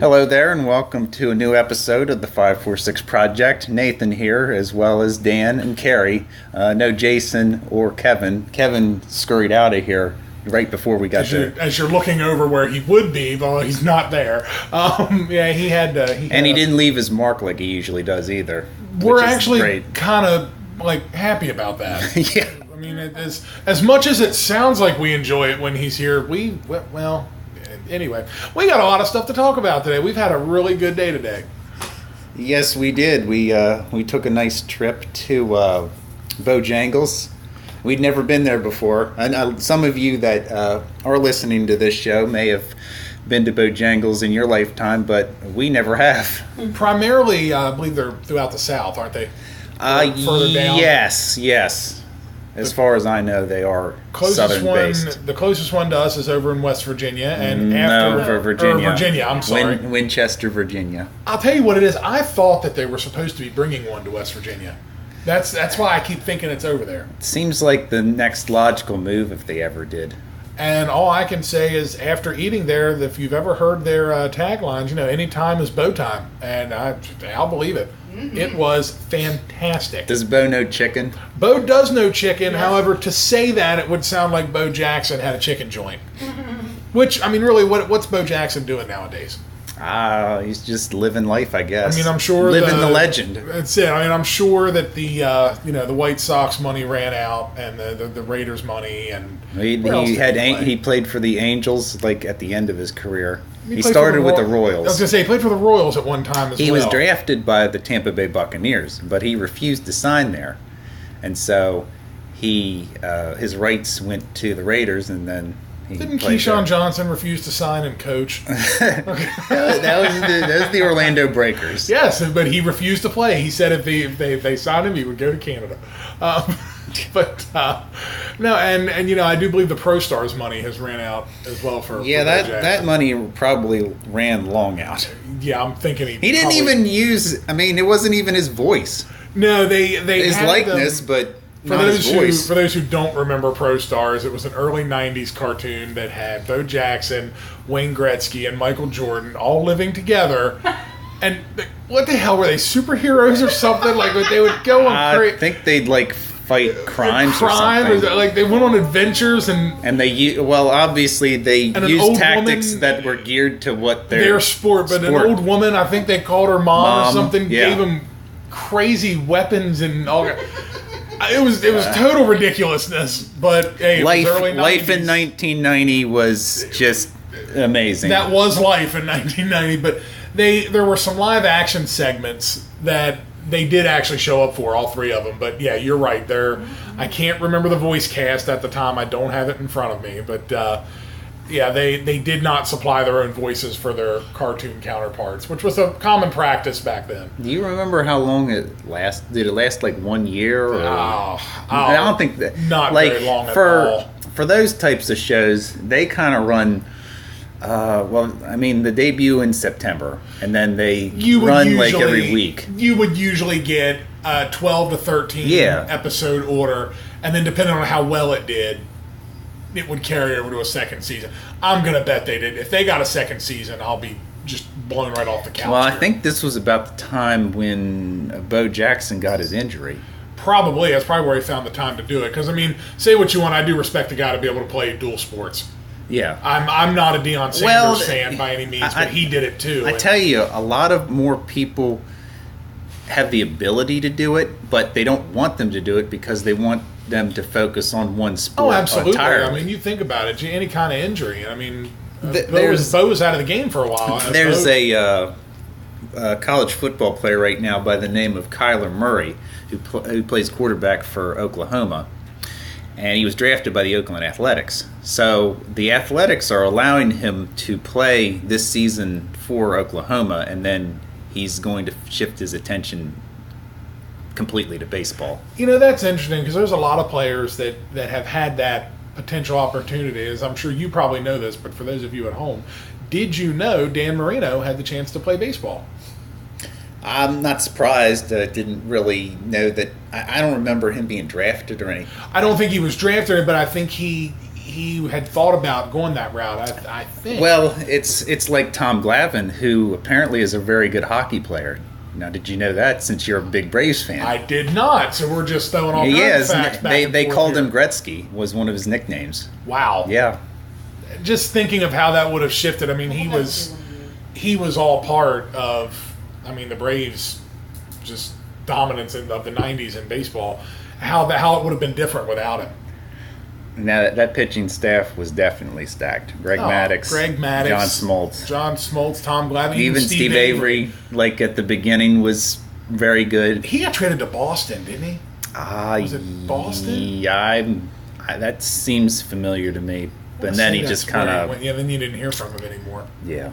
Hello there, and welcome to a new episode of the 546 Project. Nathan here, as well as Dan and Carrie. No Jason or Kevin. Kevin scurried out of here right before we got there. As you're looking over where he would be, but he's not there. He had and he didn't leave his mark like he usually does either. We're actually kind of happy about that. Yeah. I mean, as much as it sounds like we enjoy it when he's here, anyway, we got a lot of stuff to talk about today. We've had a really good day today. Yes, we did. We took a nice trip to Bojangles. We'd never been there before. And some of you that are listening to this show may have been to Bojangles in your lifetime, but we never have. Primarily, I believe they're throughout the South, aren't they? Further down. Yes. As far as I know, they are southern-based. The closest one to us is over in West Virginia, and Virginia. I'm sorry, Winchester, Virginia. I'll tell you what it is. I thought that they were supposed to be bringing one to West Virginia. That's why I keep thinking it's over there. It seems like the next logical move if they ever did. And all I can say is, after eating there, if you've ever heard their taglines, any time is Bo time, and I'll believe it. Mm-hmm. It was fantastic. Does Bo know chicken? Bo does know chicken. Yes. However, to say that, it would sound like Bo Jackson had a chicken joint. Which, I mean, really, what's Bo Jackson doing nowadays? He's just living life, I guess. I mean, I'm sure living the legend. That's it. I mean, I'm sure that the White Sox money ran out, and the Raiders money, and he played for the Angels at the end of his career. He started with the Royals. I was going to say, he played for the Royals at one time as well. He was drafted by the Tampa Bay Buccaneers, but he refused to sign there, and so his rights went to the Raiders, and then. Didn't Keyshawn Johnson refuse to sign and coach? that was the Orlando Breakers. Yes, but he refused to play. He said if they signed him, he would go to Canada. No, and I do believe the Pro Stars money has ran out as well for that money probably ran long out. Yeah, I'm thinking he didn't even use. I mean, it wasn't even his voice. No, they his likeness, but. For those who don't remember Pro Stars, it was an early 90s cartoon that had Bo Jackson, Wayne Gretzky, and Michael Jordan all living together. And what the hell, were they superheroes or something? They would go on... I think they'd fight crimes or something. Or they went on adventures and they obviously they used tactics that were geared to what their sport. But an old woman, I think they called her mom or something, gave them crazy weapons and all... It was total ridiculousness, but hey, life in 1990 was just amazing. That was life in 1990, but there were some live action segments that they did actually show up for, all three of them. But yeah, you're right. I can't remember the voice cast at the time. I don't have it in front of me, but they did not supply their own voices for their cartoon counterparts, which was a common practice back then. Do you remember how long it lasted? Did it last 1 year? Or? I don't think that. Not very long at all. For those types of shows, they kind of run. The debut in September, and then they run every week. You would usually get 12 to 13 episode order, and then depending on how well it did, it would carry over to a second season. I'm going to bet they did. If they got a second season, I'll be just blown right off the couch. Well, I think this was about the time when Bo Jackson got his injury. Probably. That's probably where he found the time to do it. Because, I mean, say what you want, I do respect the guy to be able to play dual sports. Yeah. I'm not a Deion Sanders fan by any means, but he did it too. I tell you, a lot of more people have the ability to do it, but they don't want them to do it because they want them to focus on one sport. Oh, absolutely. Entirely. I mean, you think about it, any kind of injury. I mean, Bo was out of the game for a while. There's a college football player right now by the name of Kyler Murray who plays quarterback for Oklahoma, and he was drafted by the Oakland Athletics. So the Athletics are allowing him to play this season for Oklahoma, and then he's going to shift his attention completely to baseball. That's interesting because there's a lot of players that have had that potential opportunity. As I'm sure you probably know this, but for those of you at home, did you know Dan Marino had the chance to play baseball? I'm not surprised. I didn't really know that. I don't remember him being drafted or anything. I don't think he was drafted, but I think he he had thought about going that route. I think. Well, it's like Tom Glavine, who apparently is a very good hockey player. Now, did you know that? Since you're a big Braves fan, I did not. So we're just throwing all kinds of facts back. They called him Gretzky. Was one of his nicknames. Wow. Yeah. Just thinking of how that would have shifted. I mean, he was all part of. I mean, the Braves just dominance of the '90s in baseball. How it would have been different without him. Now that pitching staff was definitely stacked. Greg Maddux, John Smoltz, Tom Glavine, even Steve Avery. Like at the beginning, was very good. He got traded to Boston, didn't he? Was it Boston? Yeah, that seems familiar to me. But then he just kind of then you didn't hear from him anymore. Yeah.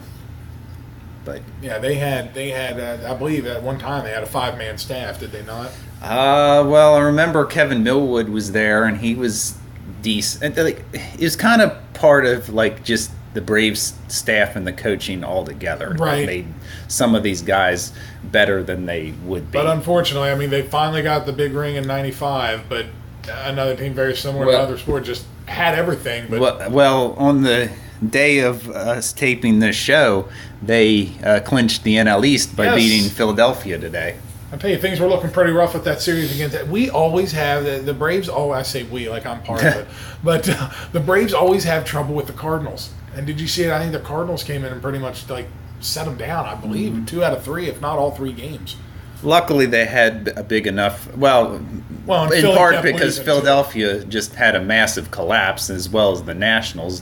But yeah, they had I believe at one time they had a 5-man staff, did they not? Well, I remember Kevin Millwood was there, and he was decent. Like, it was kind of part of like just the Braves staff and the coaching all together. Right. That made some of these guys better than they would be. But unfortunately, I mean, they finally got the big ring in '95, but another team very similar to other sports just had everything. But well, on the day of us taping this show, they clinched the NL East by beating Philadelphia today. I tell you, things were looking pretty rough with that series against that. We always have the Braves. Oh, I say we like I'm part of it, but the Braves always have trouble with the Cardinals. And did you see it? I think the Cardinals came in and pretty much like set them down. I believe 2 out of 3, if not all 3 games. Luckily, they had a big enough. Well, in part because Philadelphia just had a massive collapse, as well as the Nationals.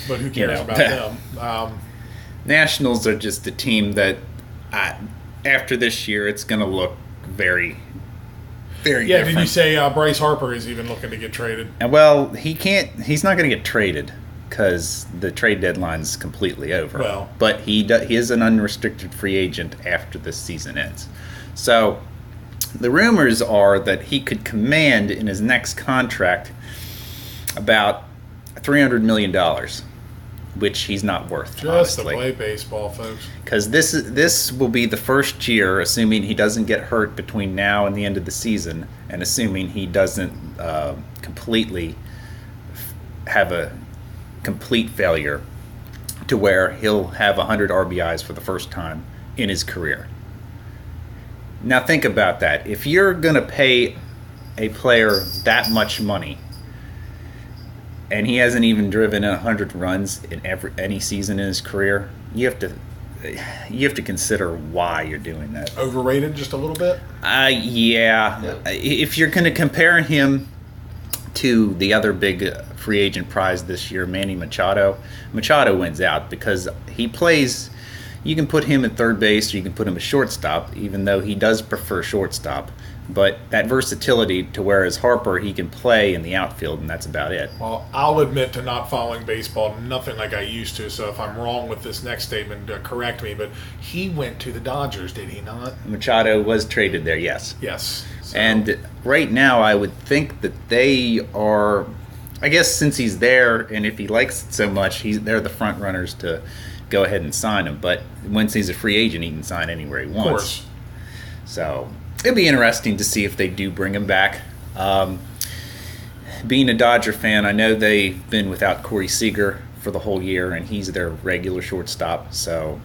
But who cares about them? Nationals are just a team that, after this year, it's going to look very, very different. Did you say Bryce Harper is even looking to get traded? And well, he can't. He's not going to get traded because the trade deadline's completely over. Well, but he is an unrestricted free agent after the season ends. So the rumors are that he could command in his next contract about $300 million, which he's not worth. Just honestly. To play baseball, folks. Because this will be the first year, assuming he doesn't get hurt between now and the end of the season, and assuming he doesn't completely have a complete failure, to where he'll have 100 RBIs for the first time in his career. Now think about that. If you're going to pay a player that much money, and he hasn't even driven 100 runs in any season in his career, you have to consider why you're doing that. Overrated just a little bit? Yeah. If you're going to compare him to the other big free agent prize this year, Manny Machado wins out because he plays. You can put him at third base or you can put him at shortstop, even though he does prefer shortstop. But that versatility to whereas Harper, he can play in the outfield, and that's about it. Well, I'll admit to not following baseball, nothing like I used to. So if I'm wrong with this next statement, correct me. But he went to the Dodgers, did he not? Machado was traded there, yes. Yes. So. And right now, I would think that they are. I guess since he's there, and if he likes it so much, they're the front runners to go ahead and sign him. But once he's a free agent, he can sign anywhere he wants. Of course. So it'll be interesting to see if they do bring him back. Being a Dodger fan, I know they've been without Corey Seager for the whole year, and he's their regular shortstop. So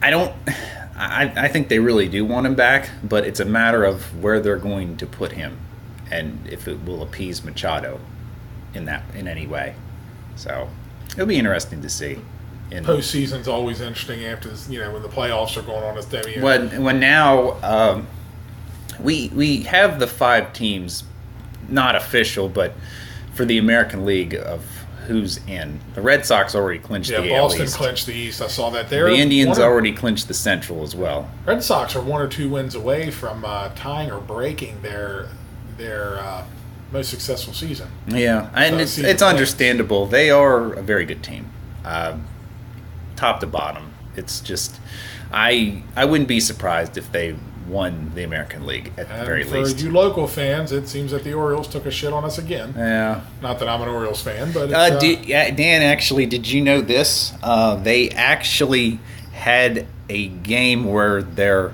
I think they really do want him back, but it's a matter of where they're going to put him and if it will appease Machado in any way. So it'll be interesting to see. Postseason's always interesting after this, when the playoffs are going on. When now we have the 5 teams, not official, but for the American League of who's in. The Red Sox already clinched the AL Boston East. clinched the East. I saw that there. The Indians already clinched the Central as well. Red Sox are 1 or 2 wins away from tying or breaking their most successful season. Yeah, and it's understandable. They are a very good team. Top to bottom. It's just I wouldn't be surprised if they won the American League at the very least. For you local fans, it seems that the Orioles took a shit on us again. Yeah. Not that I'm an Orioles fan, but Dan, actually, did you know this? They actually had a game where their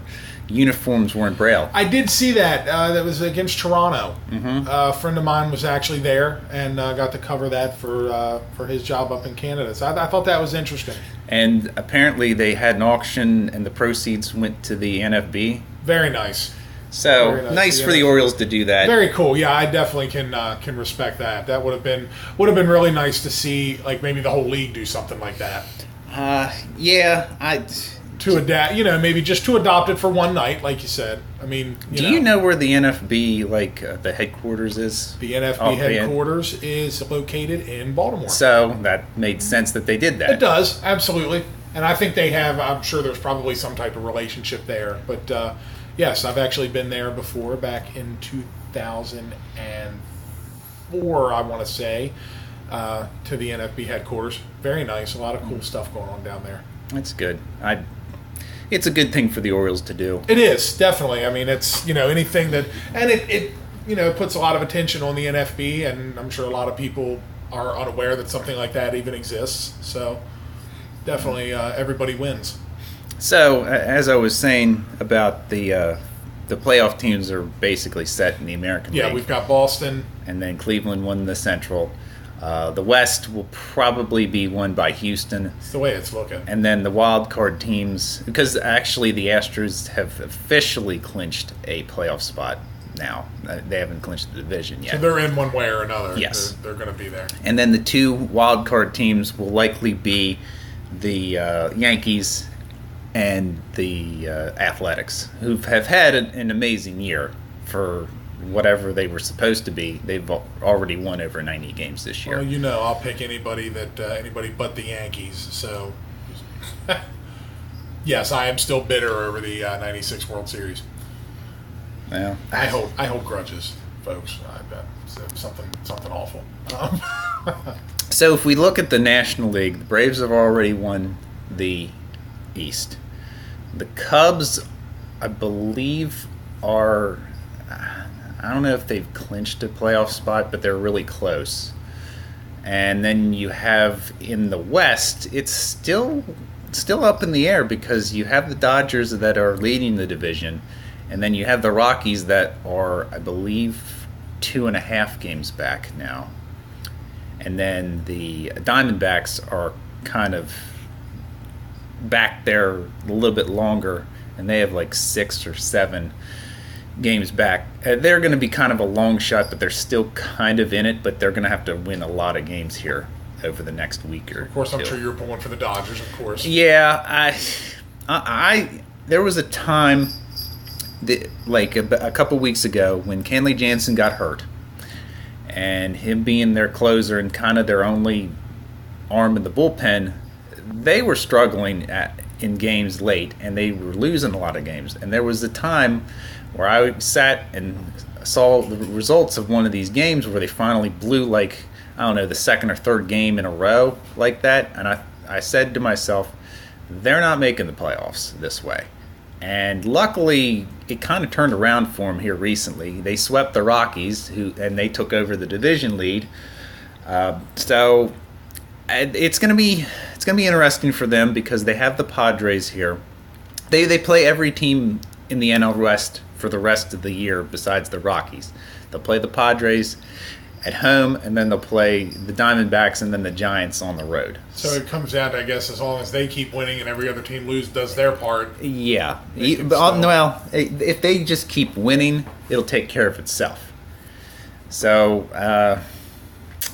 uniforms weren't Braille. I did see that. That was against Toronto. Mm-hmm. A friend of mine was actually there and got to cover that for his job up in Canada. So I thought that was interesting. And apparently they had an auction, and the proceeds went to the NFB. Very nice. So Very nice for the Orioles to do that. Very cool. Yeah, I definitely can respect that. That would have been really nice to see, like maybe the whole league do something like that. To adapt, maybe just to adopt it for one night, like you said. I mean, do you know where the NFB, the headquarters is? The NFB headquarters is located in Baltimore. So that made sense that they did that. It does, absolutely. And I think they have, I'm sure there's probably some type of relationship there. But yes, I've actually been there before, back in 2004, I want to say, to the NFB headquarters. Very nice. A lot of cool stuff going on down there. That's good. It's a good thing for the Orioles to do. It is, definitely. I mean, it's, anything that, and it puts a lot of attention on the NFB, and I'm sure a lot of people are unaware that something like that even exists. So definitely everybody wins. So, as I was saying about the playoff teams are basically set in the American League. Yeah, we've got Boston. And then Cleveland won the Central. The West will probably be won by Houston. It's the way it's looking. And then the wild card teams, because actually the Astros have officially clinched a playoff spot now. They haven't clinched the division yet. So they're in one way or another. Yes. They're going to be there. And then the two wild card teams will likely be the Yankees and the Athletics, who have had an amazing year for whatever they were supposed to be. They've already won over 90 games this year. Well, I'll pick anybody but the Yankees. So, yes, I am still bitter over the '96 World Series. Well, I hold grudges, folks. Something awful. So if we look at the National League, the Braves have already won the East. The Cubs, I believe, are... I don't know if they've clinched a playoff spot, but they're really close. And then you have in the West, it's still up in the air because you have the Dodgers that are leading the division, and then you have the Rockies that are, I believe, 2.5 games back now. And then the Diamondbacks are kind of back there a little bit longer, and they have 6 or 7 games back. They're going to be kind of a long shot, but they're still kind of in it, but they're going to have to win a lot of games here over the next week or Of course, I'm two. sure you're pulling for the Dodgers, of course. Yeah, there was a time, a couple weeks ago, when Kenley Jansen got hurt, and him being their closer and kind of their only arm in the bullpen, they were struggling in games late, and they were losing a lot of games. And there was a time where I sat and saw the results of one of these games where they finally blew, the second or third game in a row like that. And I said to myself, they're not making the playoffs this way. And luckily, it kind of turned around for them here recently. They swept the Rockies, and they took over the division lead. So it's going to be interesting for them because they have the Padres here. They play every team in the NL West for the rest of the year besides the Rockies. They'll play the Padres at home, and then they'll play the Diamondbacks and then the Giants on the road. So it comes down to, I guess, as long as they keep winning and every other team does their part. Yeah. If they just keep winning, it'll take care of itself. So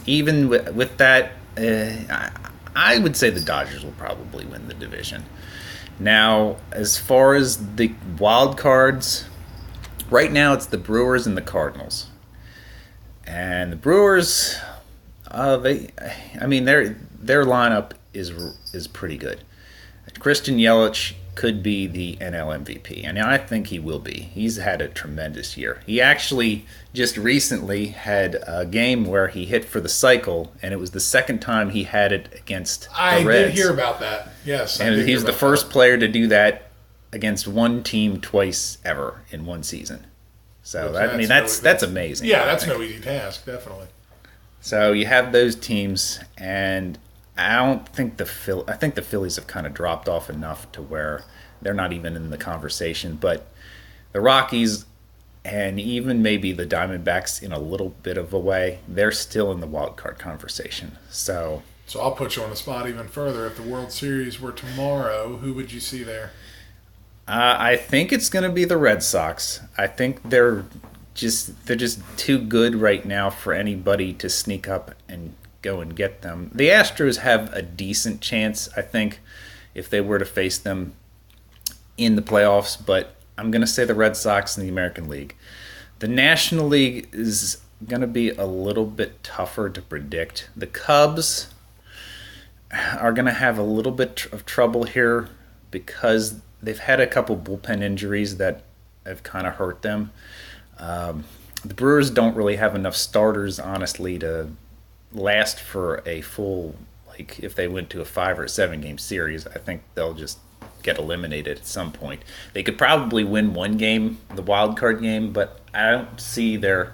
even with that, I would say the Dodgers will probably win the division. Now, as far as the wild cards, right now it's the Brewers and the Cardinals. And the Brewers, their lineup is pretty good. Christian Yelich could be the NL MVP, and I think he will be. He's had a tremendous year. He actually just recently had a game where he hit for the cycle, and it was the second time he had it against the Reds. I did hear about that, yes. And he's the first player to do that against one team twice ever in one season. So, that's amazing. Yeah, that's no easy task, definitely. So you have those teams, and I don't think I think the Phillies have kind of dropped off enough to where they're not even in the conversation. But the Rockies and even maybe the Diamondbacks in a little bit of a way, they're still in the wild card conversation. So I'll put you on the spot even further. If the World Series were tomorrow, who would you see there? I think it's going to be the Red Sox. I think they're just too good right now for anybody to sneak up and go and get them. The Astros have a decent chance, I think, if they were to face them in the playoffs, but I'm going to say the Red Sox in the American League. The National League is going to be a little bit tougher to predict. The Cubs are going to have a little bit of trouble here because they've had a couple bullpen injuries that have kind of hurt them. The Brewers don't really have enough starters, honestly, to last for a full, like, if they went to a 5 or 7 game series, I think they'll just get eliminated at some point. They could probably win one game, the wild card game, but I don't see their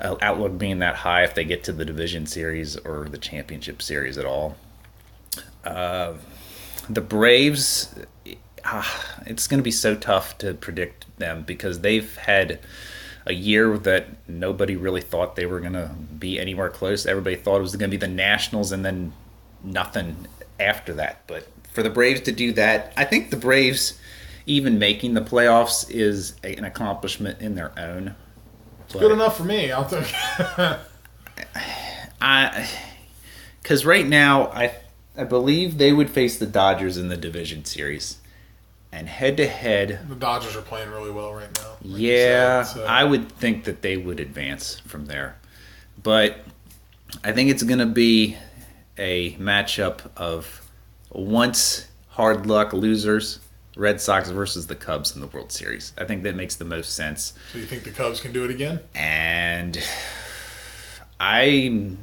outlook being that high if they get to the division series or the championship series at all. The Braves, it's going to be so tough to predict them because they've had a year that nobody really thought they were going to be anywhere close. Everybody thought it was going to be the Nationals and then nothing after that. But for the Braves to do that, I think the Braves even making the playoffs is an accomplishment in their own. It's good enough for me, I'll think. Because right now, I believe they would face the Dodgers in the division series. And head-to-head... The Dodgers are playing really well right now. Yeah, I would think that they would advance from there. But I think it's going to be a matchup of once hard luck losers, Red Sox versus the Cubs in the World Series. I think that makes the most sense. So you think the Cubs can do it again? And I'm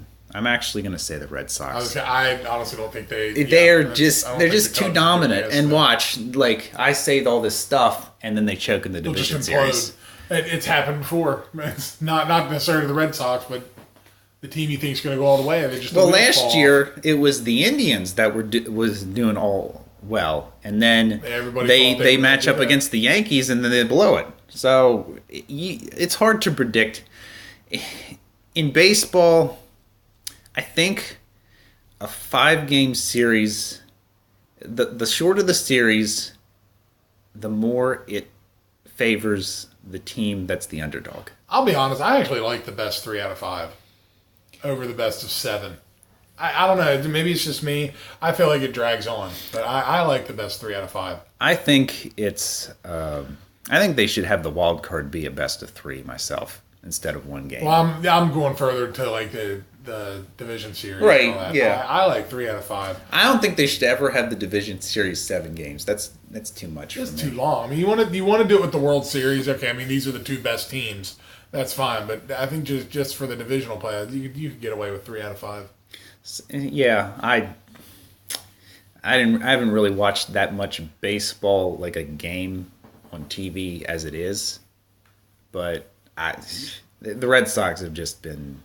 actually going to say the Red Sox. I honestly don't think they're just too dominant. And watch, like, I say all this stuff, and then they choke in the division series. It's happened before. It's not necessarily the Red Sox, but the team you think is going to go all the way. They just last year it was the Indians that was doing all well, and then they match up against the Yankees, and then they blow it. So it's hard to predict. In baseball, I think a 5-game series, the shorter the series, the more it favors the team that's the underdog. I'll be honest, I actually like the best 3 out of 5 over the best of 7. I don't know, maybe it's just me. I feel like it drags on, but I like the best 3 out of 5. I think it's I think they should have the wild card be a best of 3 myself instead of 1 game. Well, I'm going further to like the division series. Right, and all that. yeah. I like 3 out of 5. I don't think they should ever have the division series 7 games. That's too much for me. It's too long. I mean, you want to do it with the World Series. Okay, I mean, these are the 2 best teams. That's fine. But I think just for the divisional play, you could get away with 3 out of 5. Yeah, I haven't really watched that much baseball, like a game on TV as it is. But the Red Sox have just been,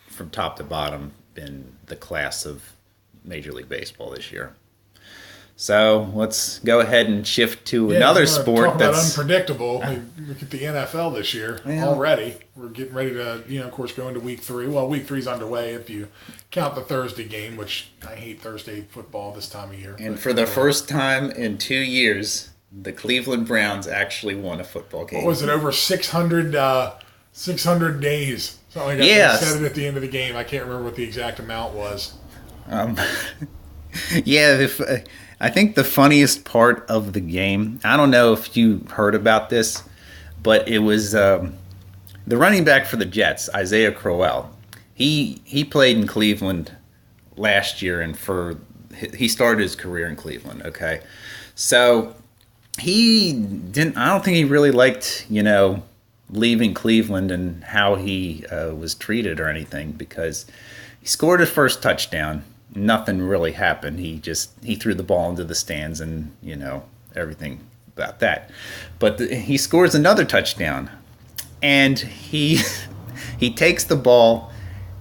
from top to bottom, been the class of Major League Baseball this year. So let's go ahead and shift to another sport that's unpredictable. Look at the NFL this year already. We're getting ready to, of course, go into week 3. Well, week 3 is underway if you count the Thursday game, which I hate Thursday football this time of year. And for the first time in 2 years, the Cleveland Browns actually won a football game. What was it, over 600 days? Something like that. Yes. They said it at the end of the game. I can't remember what the exact amount was. I think the funniest part of the game, I don't know if you heard about this, but it was the running back for the Jets, Isaiah Crowell. He played in Cleveland last year, and he started his career in Cleveland, okay? So I don't think he really liked, leaving Cleveland and how he was treated or anything, because he scored his first touchdown. Nothing really happened. He threw the ball into the stands and, everything about that. But he scores another touchdown, and he takes the ball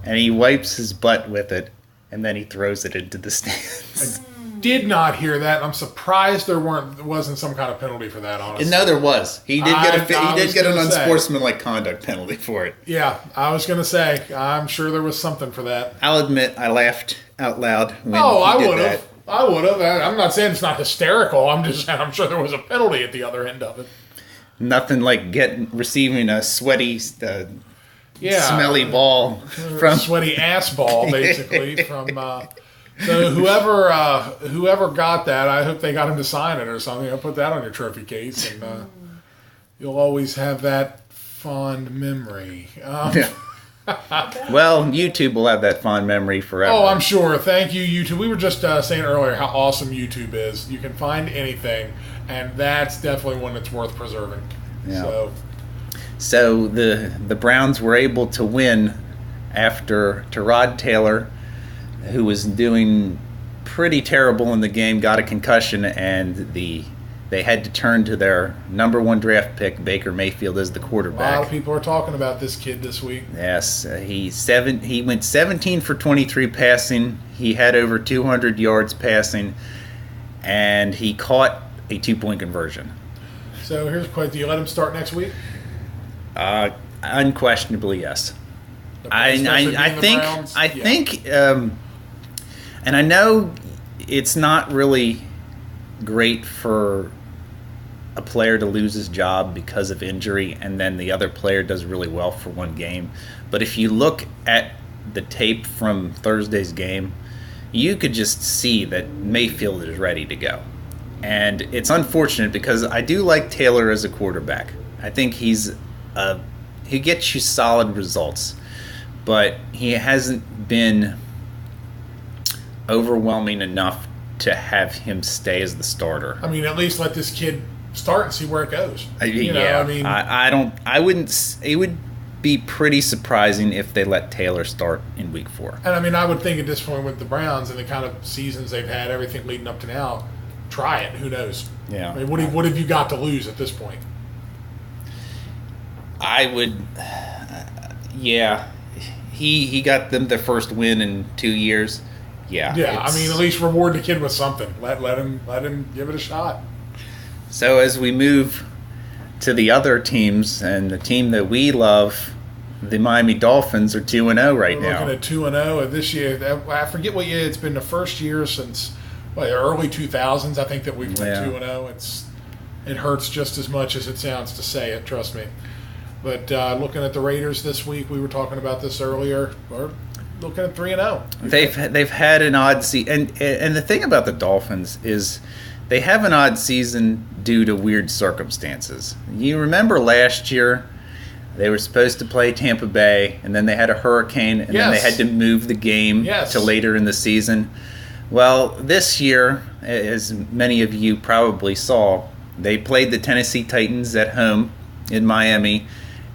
and he wipes his butt with it, and then he throws it into the stands. Did not hear that. I'm surprised there wasn't some kind of penalty for that, honestly. No, there was. He did get an unsportsmanlike conduct penalty for it. Yeah, I was going to say, I'm sure there was something for that. I'll admit I laughed out loud when he I did would that. have. I would have. I'm not saying it's not hysterical. I'm just saying I'm sure there was a penalty at the other end of it. Nothing like receiving a sweaty, smelly ball from sweaty ass ball, basically from. So whoever got that, I hope they got him to sign it or something. I'll put that on your trophy case, and you'll always have that fond memory. Well, YouTube will have that fond memory forever. Oh, I'm sure. Thank you, YouTube. We were just saying earlier how awesome YouTube is. You can find anything, and that's definitely one that's worth preserving. Yeah. So the Browns were able to win after Tyrod Taylor, who was doing pretty terrible in the game, got a concussion, and they had to turn to their number 1 draft pick, Baker Mayfield, as the quarterback. A lot of people are talking about this kid this week. Yes, he went 17 for 23 passing. He had over 200 yards passing, and he caught a 2-point conversion. So here's a question: do you let him start next week? Unquestionably, yes. I think, and I know it's not really great for a player to lose his job because of injury, and then the other player does really well for one game. But if you look at the tape from Thursday's game, you could just see that Mayfield is ready to go. And it's unfortunate because I do like Taylor as a quarterback. I think he gets you solid results, but he hasn't been overwhelming enough to have him stay as the starter. I mean, at least let this kid start and see where it goes. I wouldn't. It would be pretty surprising if they let Taylor start in week 4. And I mean, I would think at this point with the Browns and the kind of seasons they've had, everything leading up to now, try it. Who knows? Yeah. I mean, what have you got to lose at this point? I would. Yeah. He got them their first win in 2 years. Yeah. Yeah. I mean, at least reward the kid with something. Let him give it a shot. So as we move to the other teams, and the team that we love, the Miami Dolphins, are 2-0 right now. We're looking at 2-0, and this year, I forget what year. It's been the first year since the early 2000s. I think that we've went 2-0. It hurts just as much as it sounds to say it. Trust me. But looking at the Raiders this week, we were talking about this earlier. We're looking at 3-0. They've had an odd season, and the thing about the Dolphins is they have an odd season due to weird circumstances. You remember last year, they were supposed to play Tampa Bay, and then they had a hurricane, and then they had to move the game to later in the season. Well, this year, as many of you probably saw, they played the Tennessee Titans at home in Miami,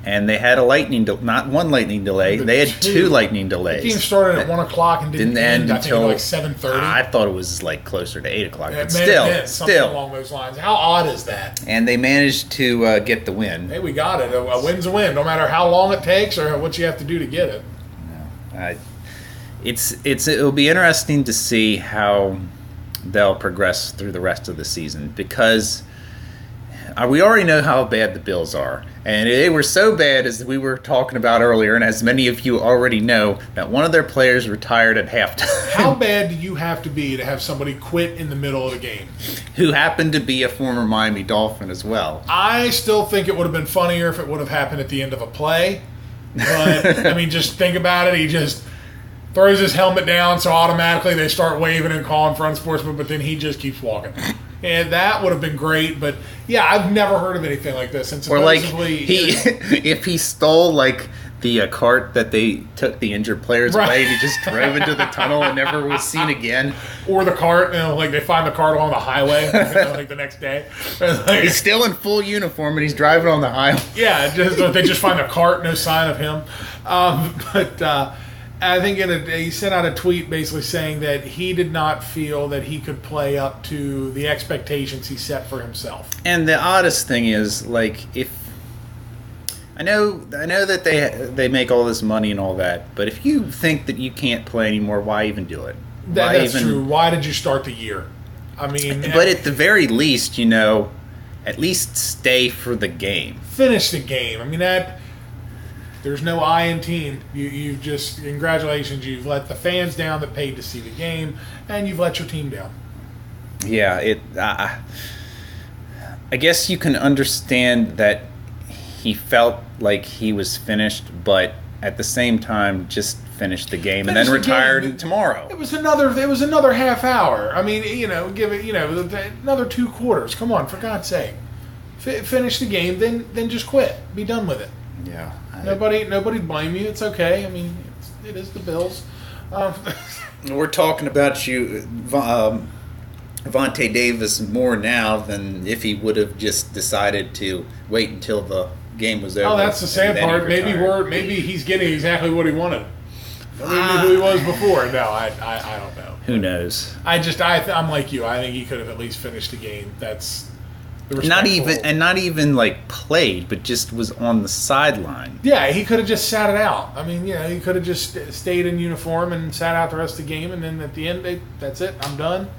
and they had not one lightning delay. They had 2 lightning delays. The game started at 1 o'clock and didn't end until like 7:30. I thought it was like closer to 8 o'clock. But something along those lines. How odd is that? And they managed to get the win. Hey, we got it. A win's a win, no matter how long it takes or what you have to do to get it. It'll be interesting to see how they'll progress through the rest of the season, because we already know how bad the Bills are. And they were so bad, as we were talking about earlier, and as many of you already know, that one of their players retired at halftime. How bad do you have to be to have somebody quit in the middle of the game? Who happened to be a former Miami Dolphin as well. I still think it would have been funnier if it would have happened at the end of a play. But, I mean, just think about it. He just throws his helmet down, so automatically they start waving and calling for unsportsmanlike, but then he just keeps walking. And that would have been great, but yeah, I've never heard of anything like this. And supposedly, if he stole like the cart that they took the injured players away, and he just drove into the tunnel and never was seen again. Or the cart, like they find the cart along the highway, like the next day. He's still in full uniform and he's driving on the highway. Yeah, they just find the cart, no sign of him. But I think he sent out a tweet basically saying that he did not feel that he could play up to the expectations he set for himself. And the oddest thing is, like, if I know that they make all this money and all that, but if you think that you can't play anymore, why even do it? That's true. Why did you start the year? I mean, but at the very least, at least stay for the game. Finish the game. I mean, there's no I in team. You just, congratulations, you've let the fans down that paid to see the game, and you've let your team down. Yeah, I guess you can understand that he felt like he was finished, but at the same time, just finish the game and then retire tomorrow. It was another half hour. I mean, give it, another 2 quarters. Come on, for God's sake, finish the game, then just quit. Be done with it. Yeah. Nobody blame you. It's okay. I mean, it is the Bills. We're talking about you, Vontae Davis, more now than if he would have just decided to wait until the game was over. Oh, that's the sad part. Maybe he's getting exactly what he wanted. Maybe who he was before. No, I don't know. Who knows? I'm like you. I think he could have at least finished the game. That's not even like played, but just was on the sideline. Yeah, he could have just sat it out. I mean, he could have just stayed in uniform and sat out the rest of the game, and then at the end, that's it. I'm done.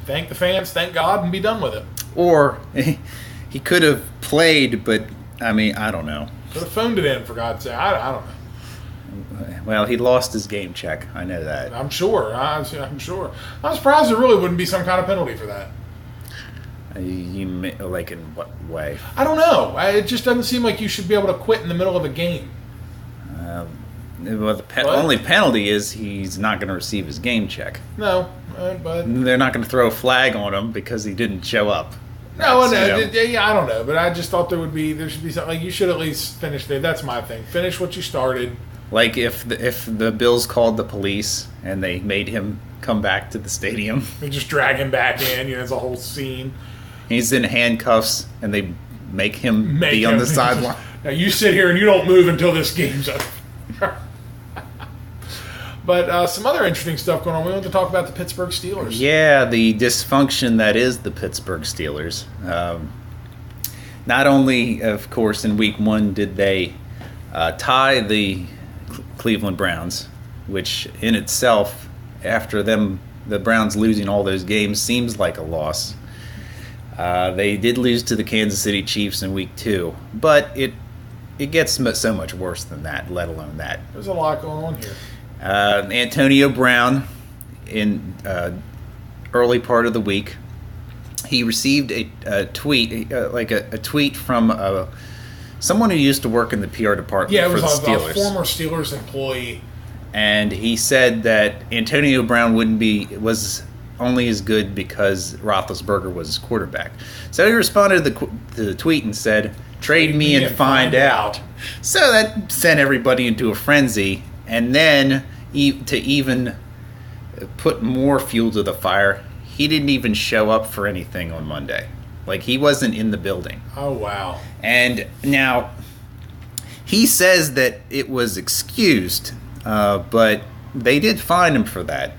Thank the fans, thank God, and be done with it. Or he could have played, but I mean, I don't know. Could have phoned it in, for God's sake. I don't know. Well, he lost his game check. I know that. I'm sure. I'm sure. I'm surprised there really wouldn't be some kind of penalty for that. Like in what way? I don't know. It just doesn't seem like you should be able to quit in the middle of a game. Well, the only penalty is he's not going to receive his game check. No, but they're not going to throw a flag on him because he didn't show up. No, yeah, I don't know, but I just thought there should be something. Like, you should at least finish there. That's my thing. Finish what you started. Like if the Bills called the police and they made him come back to the stadium, they just drag him back in. It's a whole scene. He's in handcuffs and they make him be on the sideline. Now you sit here and you don't move until this game's over. But some other interesting stuff going on. We want to talk about the Pittsburgh Steelers. Yeah, the dysfunction that is the Pittsburgh Steelers. Not only, of course, in Week 1 did they tie the Cleveland Browns, which in itself, after the Browns losing all those games, seems like a loss. They did lose to the Kansas City Chiefs in Week 2, but it gets so much worse than that, let alone that. There's a lot going on here. Antonio Brown, in early part of the week, he received a tweet, a tweet from someone who used to work in the PR department for the Steelers. A former Steelers employee. And he said that Antonio Brown was only as good because Roethlisberger was his quarterback. So he responded to the tweet and said, "Trade me and find out." So that sent everybody into a frenzy. And then, to even put more fuel to the fire, he didn't even show up for anything on Monday. Like, he wasn't in the building. Oh, wow. And now, he says that it was excused, but they did fine him for that.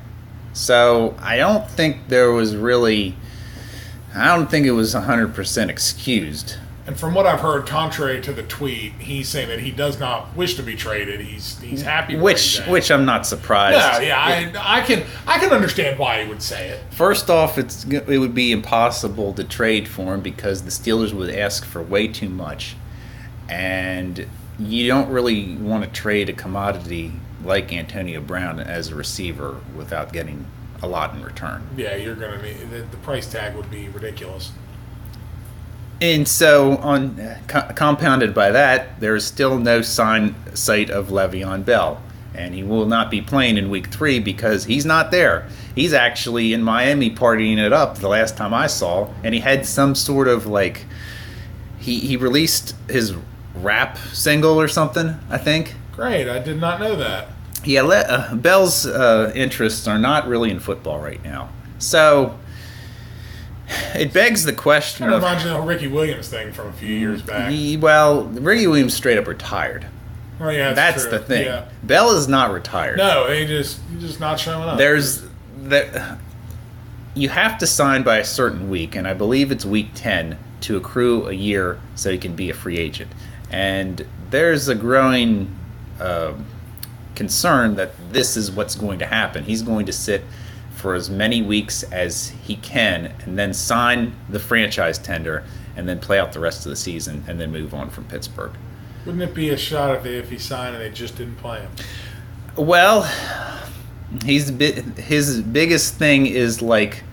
So, I don't think it was 100% excused. And from what I've heard, contrary to the tweet, he's saying that he does not wish to be traded. He's happy. Which I'm not surprised. No, yeah, I can understand why he would say it. First off, it would be impossible to trade for him because the Steelers would ask for way too much, and you don't really want to trade a commodity like Antonio Brown as a receiver without getting a lot in return. Yeah, you're gonna need the price tag would be ridiculous. And so, compounded by that, there is still no sight of Le'Veon Bell. And he will not be playing in Week 3 because he's not there. He's actually in Miami partying it up the last time I saw. And he had some sort of, he released his rap single or something, I think. Great, I did not know that. Yeah, Bell's interests are not really in football right now. So it begs the question of... Reminds me of the Ricky Williams thing from a few years back. Ricky Williams straight up retired. Well, yeah, that's the thing. Yeah. Bell is not retired. No, he's just not showing up. You have to sign by a certain week, and I believe it's week 10 to accrue a year so he can be a free agent. And there's a growing concern that this is what's going to happen. He's going to sit for as many weeks as he can and then sign the franchise tender and then play out the rest of the season and then move on from Pittsburgh. Wouldn't it be a shot if he signed and they just didn't play him? Well, his biggest thing is, like,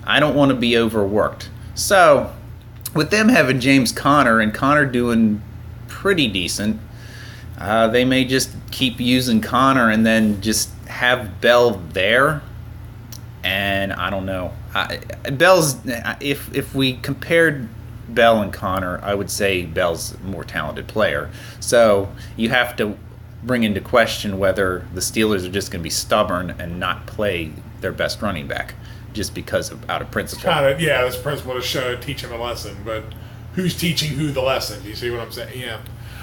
I don't want to be overworked. So, with them having James Conner and Conner doing pretty decent, they may just keep using Conner and then just have Bell there. And I don't know. Bell's, if we compared Bell and Conner, I would say Bell's a more talented player. So you have to bring into question whether the Steelers are just going to be stubborn and not play their best running back just because of out of principle. This principle to teach him a lesson, but who's teaching who the lesson? Do you see what I'm saying? Yeah.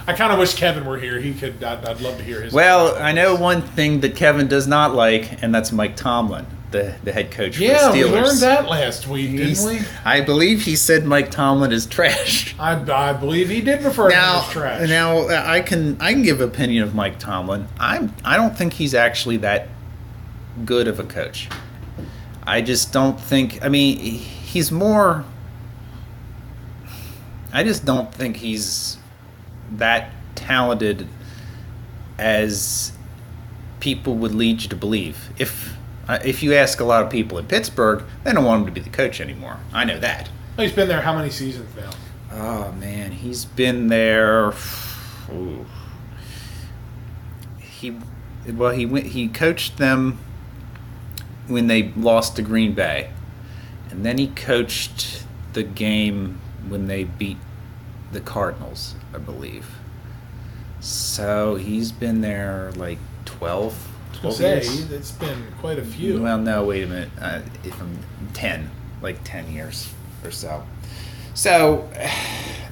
I kind of wish Kevin were here. I'd love to hear his. Well, I know one thing that Kevin does not like, and that's Mike Tomlin, the head coach for the Steelers. Yeah, we learned that last week, didn't we? I believe he said Mike Tomlin is trash. I believe he did refer to him as trash. Now, I can give an opinion of Mike Tomlin. I don't think he's actually that good of a coach. I just don't think. I mean, he's more. I just don't think he's that talented as people would lead you to believe. If you ask a lot of people in Pittsburgh, they don't want him to be the coach anymore. I know that. He's been there how many seasons now? Oh man, he's been there. Ooh. He coached them when they lost to Green Bay, and then he coached the game when they beat the Cardinals, I believe. So he's been there like 12 years. It's been quite a few. Well, no, wait a minute. If I'm 10 years or so. So,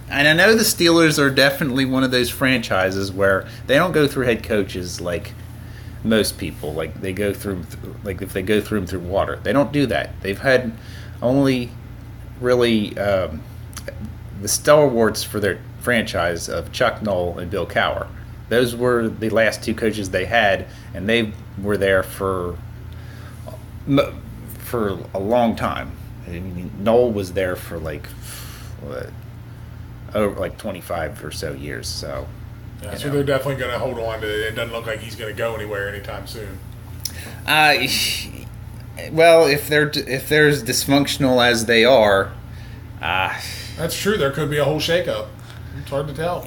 and I know the Steelers are definitely one of those franchises where they don't go through head coaches like most people. Like they go through, like if they go through them through water, they don't do that. They've had only really the stalwarts for their franchise of Chuck Noll and Bill Cowher. Those were the last two coaches they had, and they were there for a long time. I mean, Noll was there for like 25 or so years. So, so they're definitely going to hold on to it. It doesn't look like he's going to go anywhere anytime soon. Well, if they're as dysfunctional as they are, that's true. There could be a whole shakeup. It's hard to tell.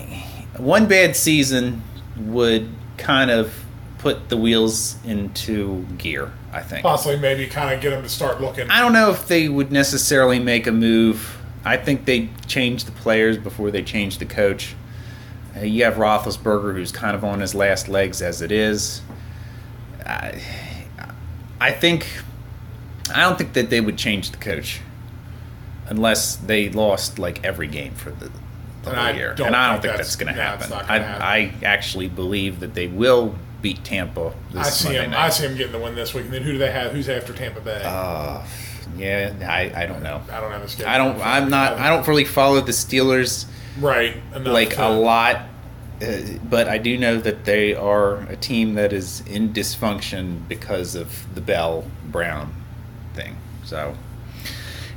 One bad season would kind of put the wheels into gear, I think. Possibly maybe kind of get them to start looking. I don't know if they would necessarily make a move. I think they change the players before they change the coach. You have Roethlisberger, who's kind of on his last legs as it is. I don't think that they would change the coach unless they lost like every game for the whole year. And I don't think that's going to happen. I actually believe that they will beat Tampa this Monday night. I see them getting the win this week. And then who do they have? Who's after Tampa Bay? I don't know. I don't have a schedule. I don't really follow the Steelers right a lot, but I do know that they are a team that is in dysfunction because of the Bell Brown thing. So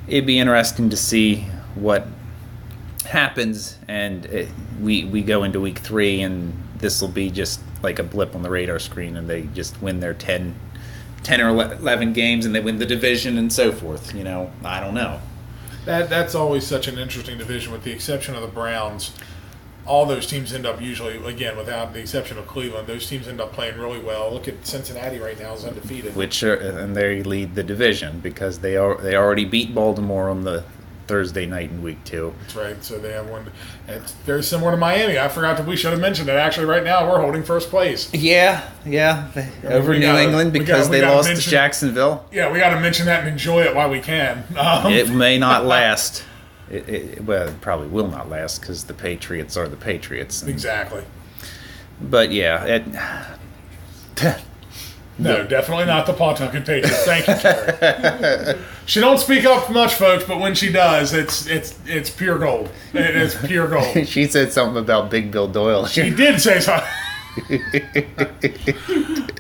it'd be interesting to see what happens, and we go into week 3, and this will be just like a blip on the radar screen, and they just win their 10 or 11 games, and they win the division and so forth. I don't know. That's always such an interesting division, with the exception of the Browns. All those teams end up usually, again, without the exception of Cleveland, those teams end up playing really well. Look at Cincinnati right now is undefeated. And they lead the division because they already beat Baltimore on the Thursday night in week 2. That's right. So they have one. It's very similar to Miami. I forgot that we should have mentioned it. Actually, right now we're holding first place. Yeah. Over New England because they lost to Jacksonville. Yeah, we got to mention that and enjoy it while we can. It may not last. It probably will not last because the Patriots are the Patriots. Exactly. But yeah, no, definitely not the Pawtucket Patriots. Thank you, Terry. She don't speak up much, folks, but when she does, it's pure gold. It's pure gold. She said something about Big Bill Doyle. She did say something.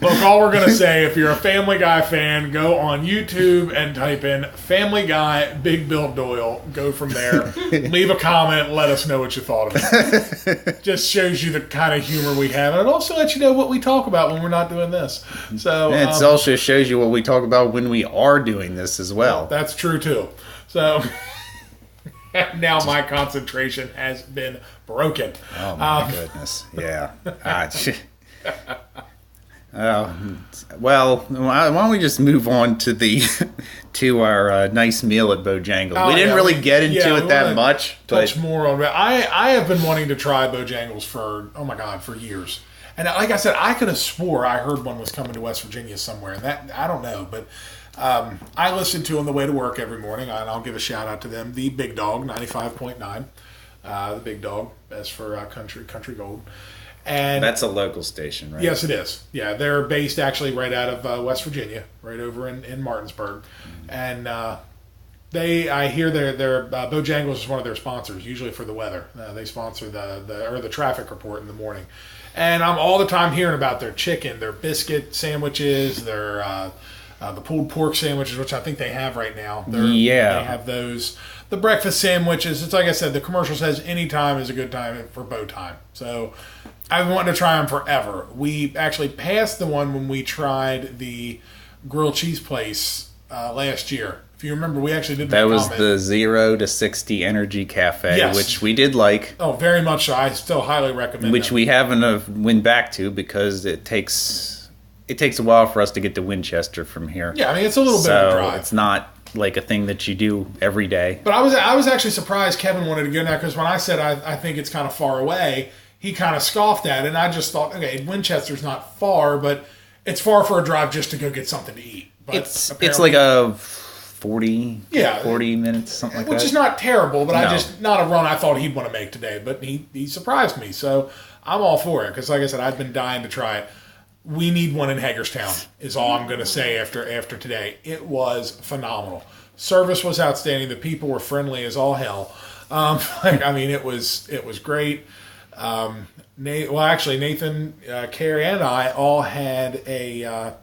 Look, all we're going to say, if you're a Family Guy fan, go on YouTube and type in Family Guy Big Bill Doyle. Go from there. Leave a comment. Let us know what you thought of it. Just shows you the kind of humor we have. And it also lets you know what we talk about when we're not doing this. So it also shows you what we talk about when we are doing this as well. That's true, too. So now my concentration has been broken. Oh, my goodness. Yeah. Well, why don't we just move on to our nice meal at Bojangles? We didn't really get into it that much. Touch more on that. I have been wanting to try Bojangles for years. And like I said, I could have swore I heard one was coming to West Virginia somewhere. And that I don't know, but I listen to on the way to work every morning, and I'll give a shout out to them. The Big Dog 95.9, the Big Dog, as for Country Gold. And that's a local station, right? Yes, it is. Yeah, they're based actually right out of West Virginia, right over in Martinsburg. And I hear their Bojangles is one of their sponsors, usually for the weather. They sponsor the traffic report in the morning. And I'm all the time hearing about their chicken, their biscuit sandwiches, their the pulled pork sandwiches, which I think they have right now. They have those. The breakfast sandwiches. It's like I said, the commercial says any time is a good time for bow time. So I've been wanting to try them forever. We actually passed the one when we tried the grilled cheese place last year. If you remember, we actually did that was the 0 to 60 Energy Cafe, yes, which we did like. Oh, very much so. I still highly recommend which them. We haven't went back to because it takes a while for us to get to Winchester from here. Yeah, I mean, it's a little bit of a drive. It's not like a thing that you do every day. But I was actually surprised Kevin wanted to go now, because when I said I think it's kind of far away, he kind of scoffed at it, and I just thought, okay, Winchester's not far, but it's far for a drive just to go get something to eat. But it's like a 40 minutes, something like that. Which is not terrible, but not a run I thought he'd want to make today. But he surprised me, so I'm all for it, because like I said, I've been dying to try it. We need one in Hagerstown, is all I'm going to say after today. It was phenomenal. Service was outstanding. The people were friendly as all hell. It was great. Nathan, Carrie, and I all had a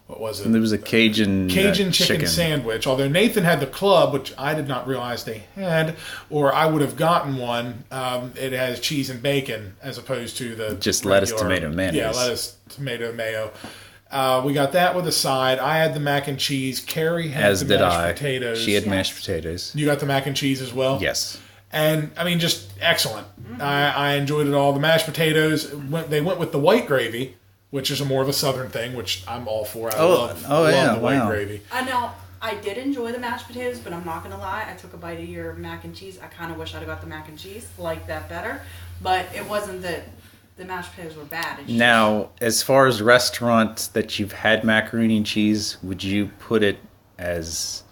what was it? And there was a Cajun chicken sandwich. Although Nathan had the club, which I did not realize they had, or I would have gotten one. It has cheese and bacon as opposed to the just lettuce, tomato, mayonnaise. Yeah, lettuce, tomato, mayo. We got that with a side. I had the mac and cheese. Carrie had the mashed potatoes. She had mashed potatoes. You got the mac and cheese as well? Yes. And, I mean, just excellent. I enjoyed it all. The mashed potatoes, they went with the white gravy, which is more of a southern thing, which I'm all for. I love the white gravy. I know. I did enjoy the mashed potatoes, but I'm not going to lie. I took a bite of your mac and cheese. I kind of wish I'd have got the mac and cheese. Like that better. But it wasn't that the mashed potatoes were bad. Now, as far as restaurants that you've had macaroni and cheese, would you put it as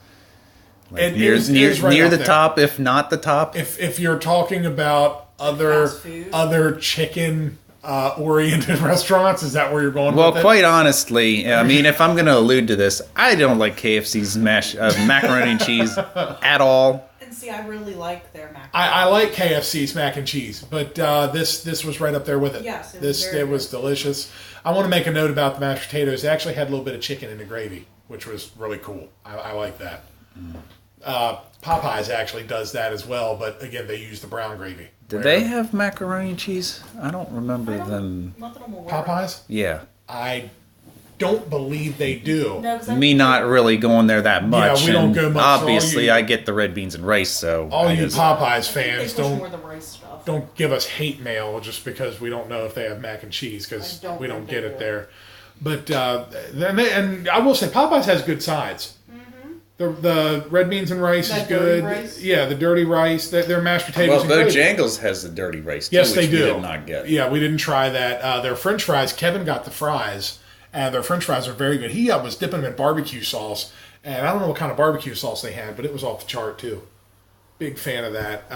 near the top, if not the top? If you're talking about other chicken oriented restaurants, is that where you're going with it? Well, quite honestly, I mean, if I'm going to allude to this, I don't like KFC's macaroni and cheese at all. And see, I really like their mac and cheese. I like KFC's mac and cheese, but this was right up there with it. Yes, it was delicious. I want to make a note about the mashed potatoes. They actually had a little bit of chicken in the gravy, which was really cool. I like that. Popeyes actually does that as well, but again, they use the brown gravy. Did they have macaroni and cheese? I don't remember them. Popeyes? Yeah. I don't believe they do. No, me not really going there that much. Yeah, we don't go much. Obviously, I get the red beans and rice, so... All you Popeyes fans, don't give us hate mail just because we don't know if they have mac and cheese, because we don't get it there. But, and I will say, Popeyes has good sides. The red beans and rice is good. Rice? Yeah, the dirty rice. Their mashed potatoes. Well, Bojangles has the dirty rice too, yes, they do. We did not get. Yeah, we didn't try that. Their French fries. Kevin got the fries, and their French fries are very good. He was dipping them in barbecue sauce, and I don't know what kind of barbecue sauce they had, but it was off the chart too. Big fan of that.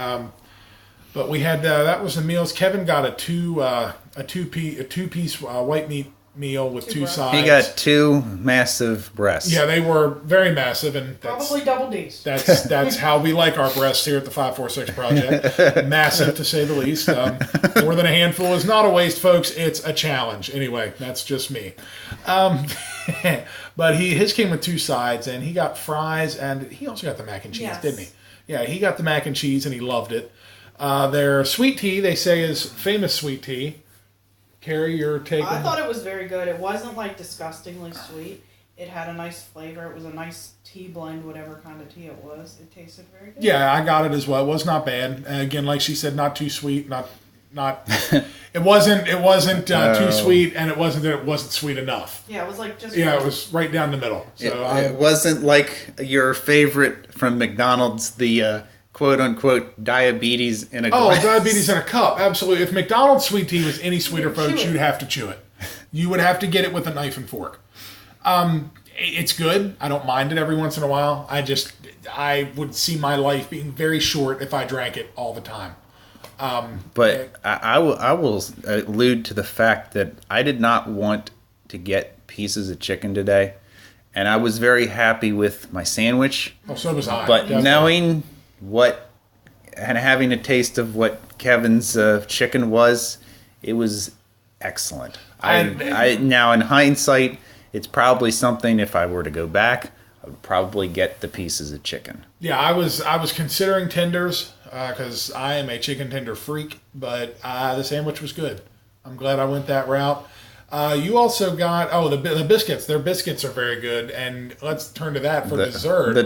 But we had that was the meals. Kevin got a two piece white meat meal with two breasts. sides. He got 2 massive breasts. Yeah, they were very massive, and Probably double D's. that's how we like our breasts here at the 546 Project. Massive, to say the least. More than a handful is not a waste, folks. It's a challenge. Anyway, that's just me. But his came with 2 sides, and he got fries, and he also got the mac and cheese, Yes. didn't he? Yeah, he got the mac and cheese, and he loved it. Their sweet tea, they say, is famous sweet tea. Carrie, your take I on thought it was very good. It wasn't like disgustingly sweet. It had a nice flavor. It was a nice tea blend, whatever kind of tea it was. It tasted very good. Yeah, I got it as well. It was not bad. Again, like she said, not too sweet, not. It wasn't too sweet, and it wasn't sweet enough. Yeah, it was like just. Yeah, it was right down the middle. So It wasn't like your favorite from McDonald's, the quote-unquote diabetes in a glass. Diabetes in a cup, absolutely. If McDonald's sweet tea was any sweeter, folks, Chew it. you'd have to chew it. You would have to get it with a knife and fork. It's good. I don't mind it every once in a while. I would see my life being very short if I drank it all the time. But I will allude to the fact that I did not want to get pieces of chicken today, and I was very happy with my sandwich. Oh, so was I. But Definitely. knowing what and having a taste of what Kevin's chicken was, it was excellent. I now in hindsight, it's probably something if I were to go back, I would probably get the pieces of chicken. Yeah, I was considering tenders because I am a chicken tender freak, but the sandwich was good. I'm glad I went that route. You also got the biscuits. Their biscuits are very good, and let's turn to that for dessert. The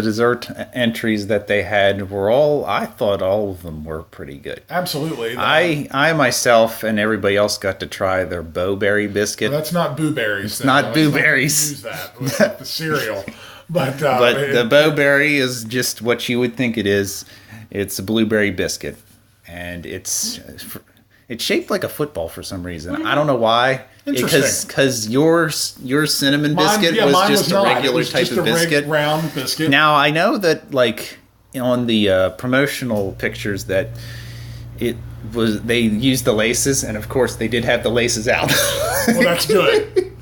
dessert entries that they had were I thought all of them were pretty good. Absolutely. I myself and everybody else got to try their Bowberry biscuit. That's not blueberries. It's not blueberries. Use that with the cereal, but the Bowberry is just what you would think it is. It's a blueberry biscuit, and it's shaped like a football for some reason. I don't know why. Interesting. Because your cinnamon biscuit was just a regular type of biscuit, round biscuit. Now I know that like on the promotional pictures that they used the laces, and of course they did have the laces out. Well, that's good.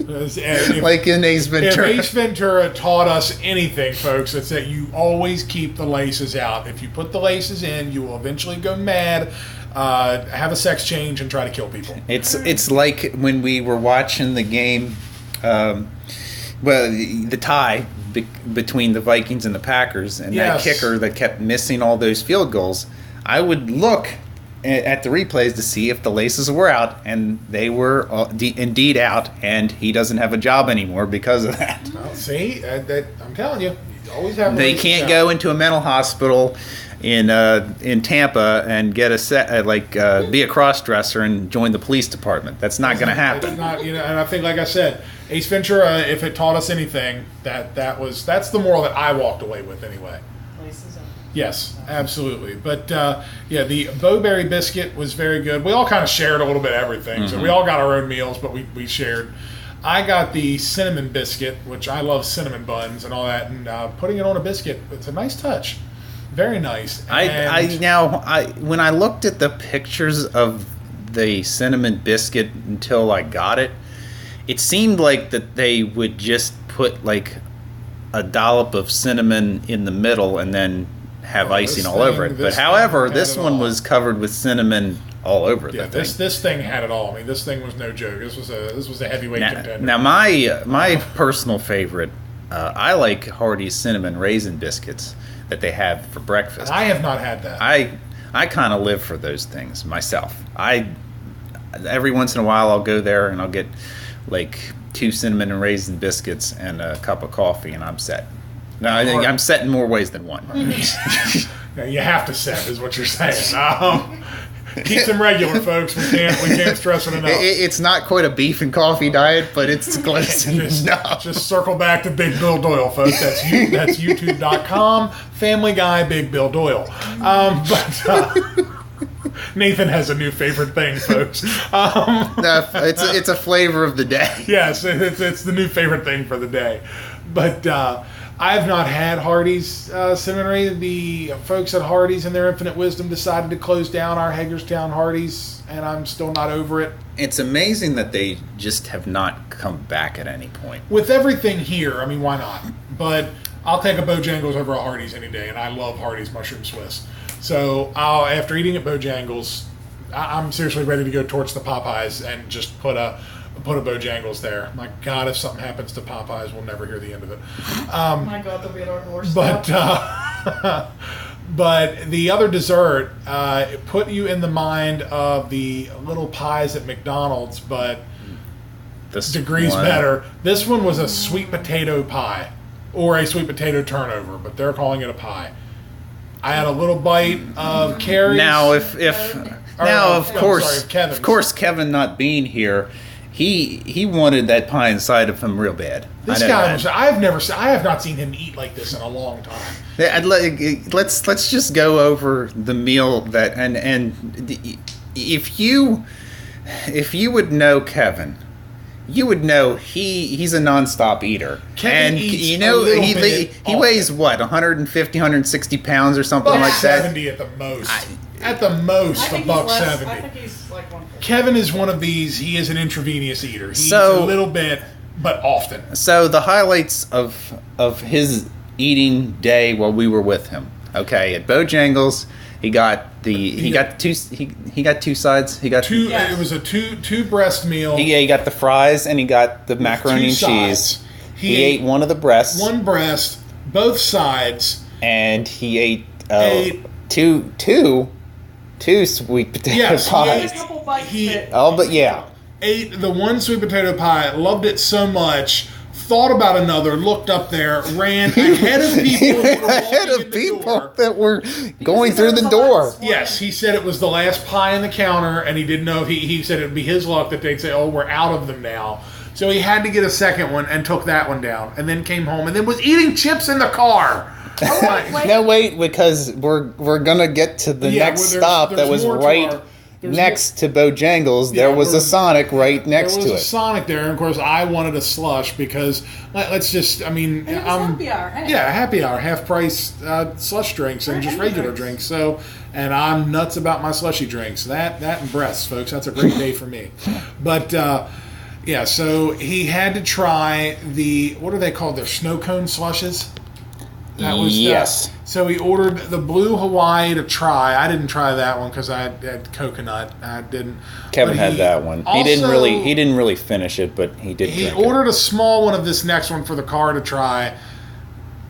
Like in Ace Ventura. If Ace Ventura taught us anything, folks, it's that you always keep the laces out. If you put the laces in, you will eventually go mad, have a sex change, and try to kill people. It's like when we were watching the game, the tie between the Vikings and the Packers, and Yes. that kicker that kept missing all those field goals. I would look at the replays to see if the laces were out, and they were indeed out, and he doesn't have a job anymore because of that. Well, see, I'm telling you, you always have. They can't go into a mental hospital in Tampa and get be a cross-dresser and join the police department. That's not going to happen. It's not, and I think, like I said, Ace Ventura, if it taught us anything, that's the moral that I walked away with anyway. Laces up. Yes, absolutely. But the Bowberry biscuit was very good. We all kind of shared a little bit of everything, so we all got our own meals, but we shared. I got the cinnamon biscuit, which I love cinnamon buns and all that, and putting it on a biscuit, it's a nice touch. Very nice. When I looked at the pictures of the cinnamon biscuit until I got it, it seemed like that they would just put like a dollop of cinnamon in the middle and then have icing all over it. But however, this one was covered with cinnamon all over the thing. This thing had it all. I mean, this thing was no joke. This was a heavyweight contender. Now my personal favorite, I like Hardee's cinnamon raisin biscuits that they have for breakfast. I have not had that. I kind of live for those things myself. Every once in a while I'll go there and I'll get like 2 cinnamon and raisin biscuits and a cup of coffee, and I'm set. Now I think I'm set in more ways than one. Now, you have to set, is what you're saying. Keep them regular, folks. We can't stress it enough. It's not quite a beef and coffee diet, but it's close enough. Just circle back to Big Bill Doyle, folks. That's YouTube.com. Family Guy, Big Bill Doyle. Nathan has a new favorite thing, folks. It's a flavor of the day. Yes, it's the new favorite thing for the day. But I've not had Hardee's Seminary. The folks at Hardee's, in their infinite wisdom, decided to close down our Hagerstown Hardee's, and I'm still not over it. It's amazing that they just have not come back at any point. With everything here, I mean, why not? But I'll take a Bojangles over a Hardee's any day, and I love Hardee's Mushroom Swiss. So after eating at Bojangles, I'm seriously ready to go towards the Popeyes and just put a Bojangles there. My God, if something happens to Popeyes, we'll never hear the end of it. My God, they'll be at our But but the other dessert put you in the mind of the little pies at McDonald's, but degrees better. This one was a sweet potato pie, or a sweet potato turnover, but they're calling it a pie. I had a little bite of Carrie's. Now, of course, Kevin not being here, he wanted that pie inside of him real bad. This guy, I have not seen him eat like this in a long time. Let's just go over the meal that and if you would know Kevin, you would know he's a nonstop eater. Kevin and eats you know he weighs what, 150, 160 pounds or something like that. 70 at the most. At the most, $170. I think he's like 150. Kevin is one of these. He is an intravenous eater. He eats a little bit, but often. So the highlights of his eating day while we were with him. Okay, at Bojangles, he got two sides. He got two. Yes. It was a two breast meal. He got the fries and he got the macaroni and cheese. He ate one of the breasts. One breast, both sides, and he ate two sweet potato pies. He ate a couple bites. Ate the one sweet potato pie, loved it so much, thought about another, looked up there, ran ahead of people that were going through the door. Yes, he said it was the last pie on the counter, and he didn't know if he said it would be his luck that they'd say, oh, we're out of them now. So he had to get a second one and took that one down, and then came home and then was eating chips in the car. Wait, because we're gonna get to the next stop that was right next to Bojangles. There was a Sonic right next to it. There was a Sonic there, and of course I wanted a slush because happy hour. Hey. Yeah, happy hour, half price slush drinks and just regular drinks. So, and I'm nuts about my slushy drinks. That and breasts, folks. That's a great day for me. But yeah, so he had to try what are they called? They're snow cone slushes. That was yes. So he ordered the Blue Hawaii to try. I didn't try that one because I had coconut. I didn't. Kevin had that one. He didn't really finish it, but he did. He ordered a small one of this next one for the car to try.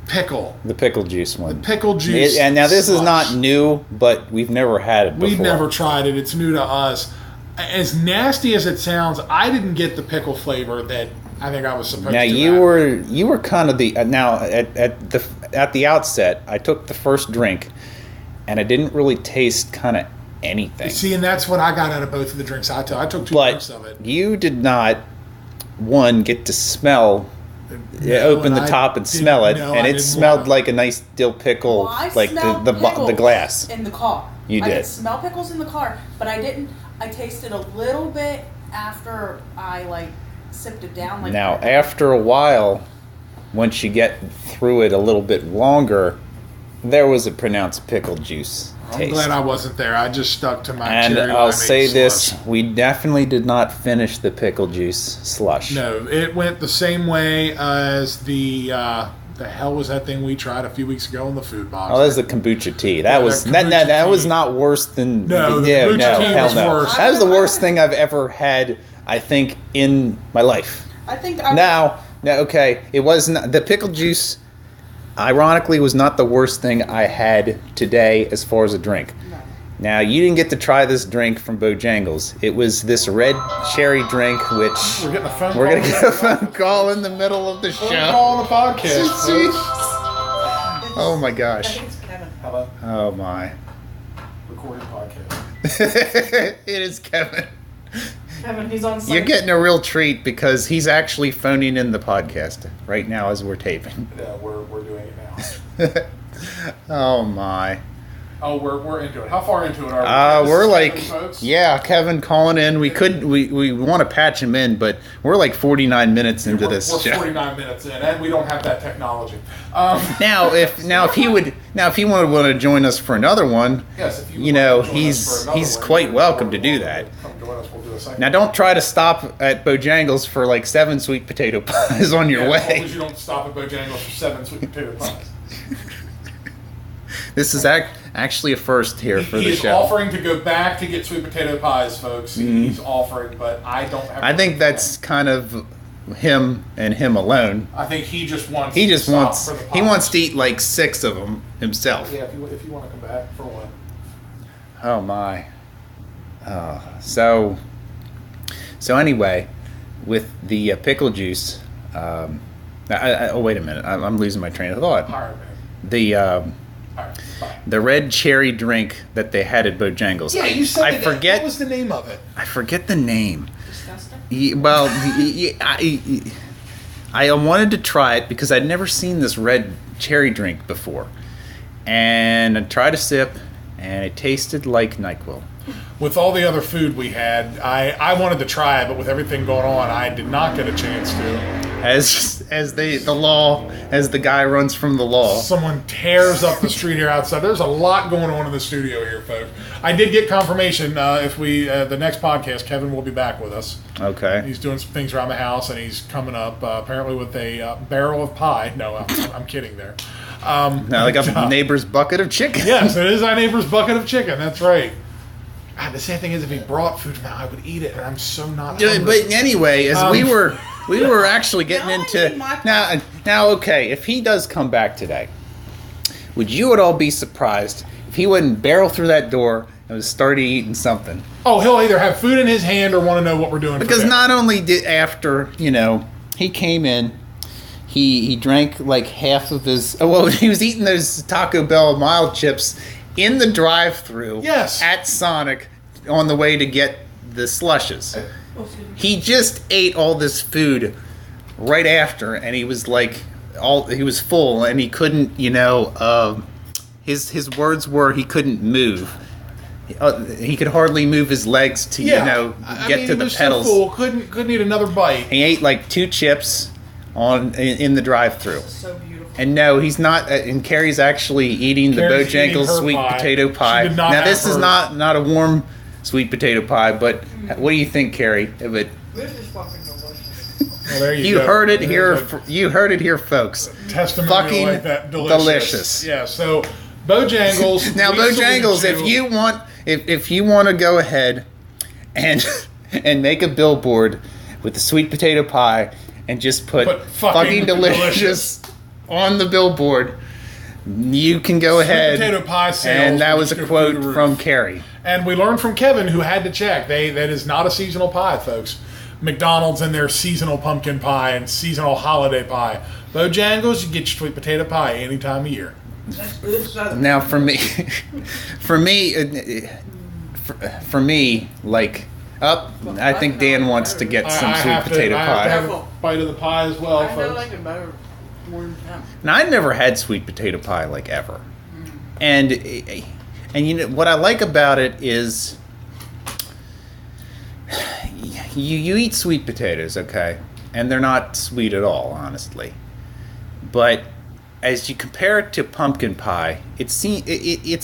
Pickle. The pickle juice one. The pickle juice. And now this is not new, but we've never had it before. We've never tried it. It's new to us. As nasty as it sounds, I didn't get the pickle flavor that I think I was supposed to. Now you were kind of the now at the outset. I took the first drink, and I didn't really taste kind of anything. See, and that's what I got out of both of the drinks. I took two drinks of it. You did not get to smell. Open the top and smell it, and it smelled like a nice dill pickle, like the glass in the car. You did. I could smell pickles in the car, but I didn't. I tasted a little bit after I sipped it down. Now, after a while, once you get through it a little bit longer, there was a pronounced pickle juice taste. I'm glad I wasn't there. I just stuck to my And cherry I'll limeade say this, slush. we definitely did not finish the pickle juice slush. No, it went the same way as the hell was that thing we tried a few weeks ago in the food box? Oh, that was the kombucha tea. That was not worse than no. The kombucha tea hell was no. worse. That was the worst thing I've ever had, I think, in my life. I think okay, it was not the pickle juice. Ironically, was not the worst thing I had today as far as a drink. No. Now, you didn't get to try this drink from Bojangles. It was this red cherry drink, which we're going to get a phone call in the middle of the show. Phone call on the podcast. Oh my gosh. I think it's Kevin. Hello. Oh my. Recorded podcast. It is Kevin. Kevin, he's on site. You're getting a real treat because he's actually phoning in the podcast right now as we're taping. Yeah, we're doing it now. Oh my. Oh, we're into it. How far into it are we? We're Kevin, like, folks? yeah, Kevin calling in. We want to patch him in, but we're like 49 minutes into this We're show. 49 minutes in, and we don't have that technology. If he would want to join us for another one, Yes, if he's quite welcome to do that. Come join us. We'll do a second. Now, don't try to stop at Bojangles for like 7 sweet potato pies on your As long way. as you don't stop at Bojangles for 7 sweet potato pies. This is actually a first here for the He's show. offering to go back to get sweet potato pies, folks. He's offering, but I don't have. I think that's kind of him and him alone. I think he just wants. He just to stop wants. for the He pies. wants to eat like 6 of them himself. Yeah, if you want to come back for one. Oh my. So anyway, with the pickle juice. Oh wait a minute. I'm losing my train of thought. All right, man. The All right, bye. the red cherry drink that they had at Bojangles. Yeah, you said I it. forget. What was the name of it? I forget the name. Disgusting. Well, I wanted to try it because I'd never seen this red cherry drink before, and I tried a sip, and it tasted like NyQuil. With all the other food we had, I wanted to try it, but with everything going on, I did not get a chance to. As the guy runs from the law. Someone tears up the street here outside. There's a lot going on in the studio here, folks. I did get confirmation. If we the next podcast, Kevin will be back with us. Okay. He's doing some things around the house, and he's coming up apparently with a barrel of pie. No, I'm kidding there. Now like a neighbor's bucket of chicken. Yes, it is our neighbor's bucket of chicken. That's right. God, the sad thing is, if he brought food now, I would eat it, and I'm so not hungry. But anyway, as we were actually getting into now. Okay, if he does come back today, would you at all be surprised if he wouldn't barrel through that door and was started eating something? Oh, he'll either have food in his hand or want to know what we're doing. Because not only did after he came in, he drank like half of his. Oh, well, he was eating those Taco Bell mild chips in the drive-thru. Yes. At Sonic on the way to get the slushes. He just ate all this food right after, and he was like, he was full, and he couldn't, his words were he couldn't move. He could hardly move his legs to, get to the pedals. So full, couldn't eat another bite. He ate like 2 chips in the drive-thru. So beautiful. And no, he's not. And Carrie's actually eating Carrie's the Bojangles eating her sweet pie. potato pie. She did not Now have this is hers. not a warm sweet potato pie, but what do you think, Carrie? Of it? This is fucking delicious. Well, there You go. heard it There's here. a You heard it here, folks. Testimony Fucking like that. delicious. Yeah. So Bojangles. Now we Bojangles, salute if you want to go ahead and make a billboard with the sweet potato pie and just put fucking delicious on the billboard, you can go ahead. Potato pie sales. And that was a Mr. quote Food from Carrie. And we learned from Kevin, who had to check. That is not a seasonal pie, folks. McDonald's and their seasonal pumpkin pie and seasonal holiday pie. Bojangles, you get your sweet potato pie any time of year. Now for me, like I think Dan wants to get some sweet potato I pie. have a bite of the pie as well, I know folks. I can better warm them. Now I'd never had sweet potato pie like ever, and what I like about it is you eat sweet potatoes, okay, and they're not sweet at all, honestly, but as you compare it to pumpkin pie, it's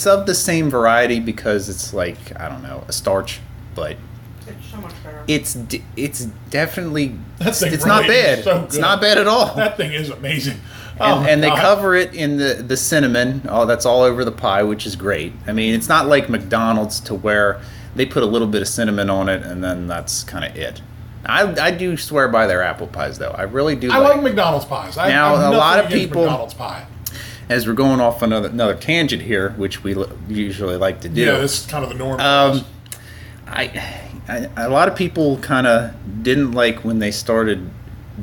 of the same variety because it's like, I don't know, a starch, but It's so much better. it's definitely That thing it's not really is bad. so It's good. not bad at all. That thing is amazing. And they God. cover it in the cinnamon. Oh, that's all over the pie, which is great. I mean, it's not like McDonald's to where they put a little bit of cinnamon on it and then that's kind of it. I do swear by their apple pies, though. I really do. I like McDonald's pies. Now, I'm a lot nothing of against people- McDonald's pie. As we're going off another tangent here, which we usually like to do. Yeah, this is kind of the norm. for us. A lot of people kind of didn't like when they started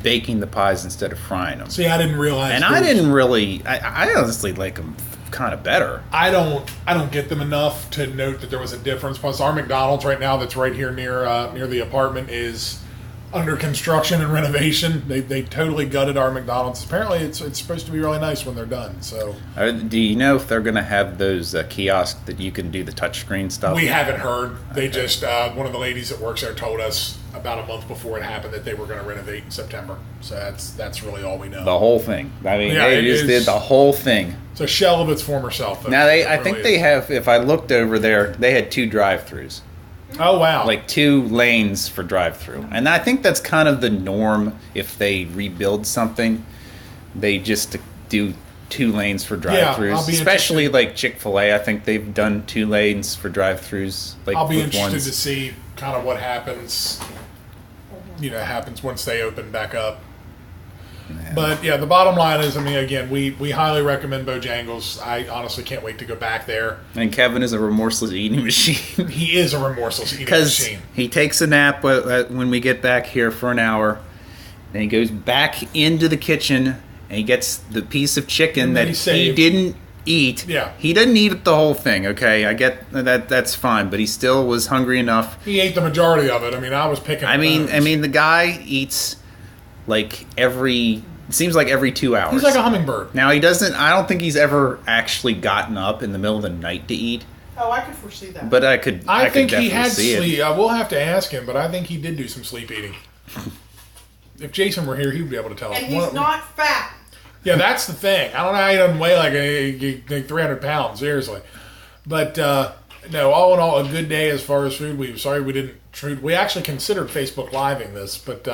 baking the pies instead of frying them. See, I didn't realize. And I didn't really. I honestly like them kind of better. I don't get them enough to note that there was a difference. Plus, our McDonald's right now, that's right here near the apartment, is under construction and renovation. They totally gutted our McDonald's. Apparently, it's supposed to be really nice when they're done. So, do you know if they're going to have those kiosks that you can do the touchscreen stuff? we haven't heard. They just one of the ladies that works there told us about a month before it happened that they were going to renovate in September. So that's really all we know. The whole thing. I mean, Yeah, they it just did is- the whole thing. It's a shell of its former self. Though. Now It I think really they is. have. If I looked over there, they had 2 drive-throughs. Oh wow! Like 2 lanes for drive-through, and I think that's kind of the norm. If they rebuild something, they just do 2 lanes for drive-throughs. I'll be Especially like Chick-fil-A, I think they've done 2 lanes for drive-throughs. Like I'll be with interested ones. to see kind of what happens. Happens once they open back up. But yeah, the bottom line is, I mean, again, we highly recommend Bojangles. I honestly can't wait to go back there. And Kevin is a remorseless eating machine He is a remorseless eating because machine. he takes a nap when we get back here for an hour, then he goes back into the kitchen and he gets the piece of chicken And that he he saved. didn't eat. Yeah. He didn't eat the whole thing. Okay, I get that. That's fine, but he still was hungry enough. He ate the majority of it. I mean, I was picking. I mean, bones. the guy eats like it seems like every 2 hours. He's like a hummingbird. Now he doesn't. I don't think he's ever actually gotten up in the middle of the night to eat. Oh, I could foresee that. But I could. I think could he definitely had see sleep. it. I will have to ask him, but I think he did do some sleep eating. If Jason were here, he would be able to tell us. and he's not fat. Yeah, that's the thing. I don't know how he doesn't weigh like 300 pounds, seriously. But no, all in all, a good day as far as food. We actually considered Facebook Living this, but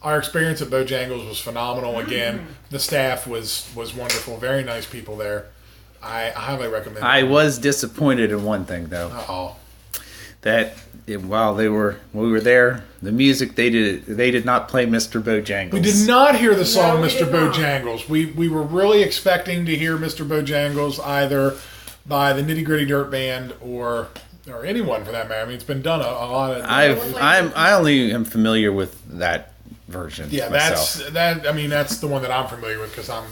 our experience at Bojangles was phenomenal. Again, the staff was wonderful. Very nice people there. I highly recommend it. I was disappointed in one thing though. Uh-oh. That while we were there, the music they did not play Mr. Bojangles. We did not hear the song we Mr. did not. Bojangles. We were really expecting to hear Mr. Bojangles either by the Nitty Gritty Dirt Band or anyone for that matter. I mean, it's been done a lot of. I only am familiar with that version. Yeah, myself. that's the one that I'm familiar with because I'm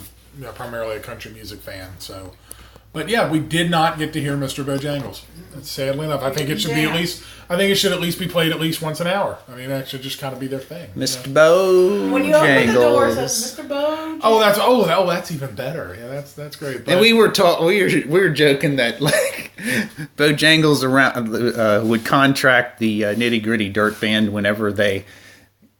primarily a country music fan. So, but yeah, we did not get to hear Mr. Bojangles. Sadly enough, I think it should be Yeah. it should at least be played at least once an hour. I mean, that should just kind of be their thing. Mr. Bojangles. When you open the door, it says Mr. Bojangles. Oh, that's even better. Yeah, that's great. And But- we were joking that like Bojangles would contract the Nitty Gritty Dirt Band whenever they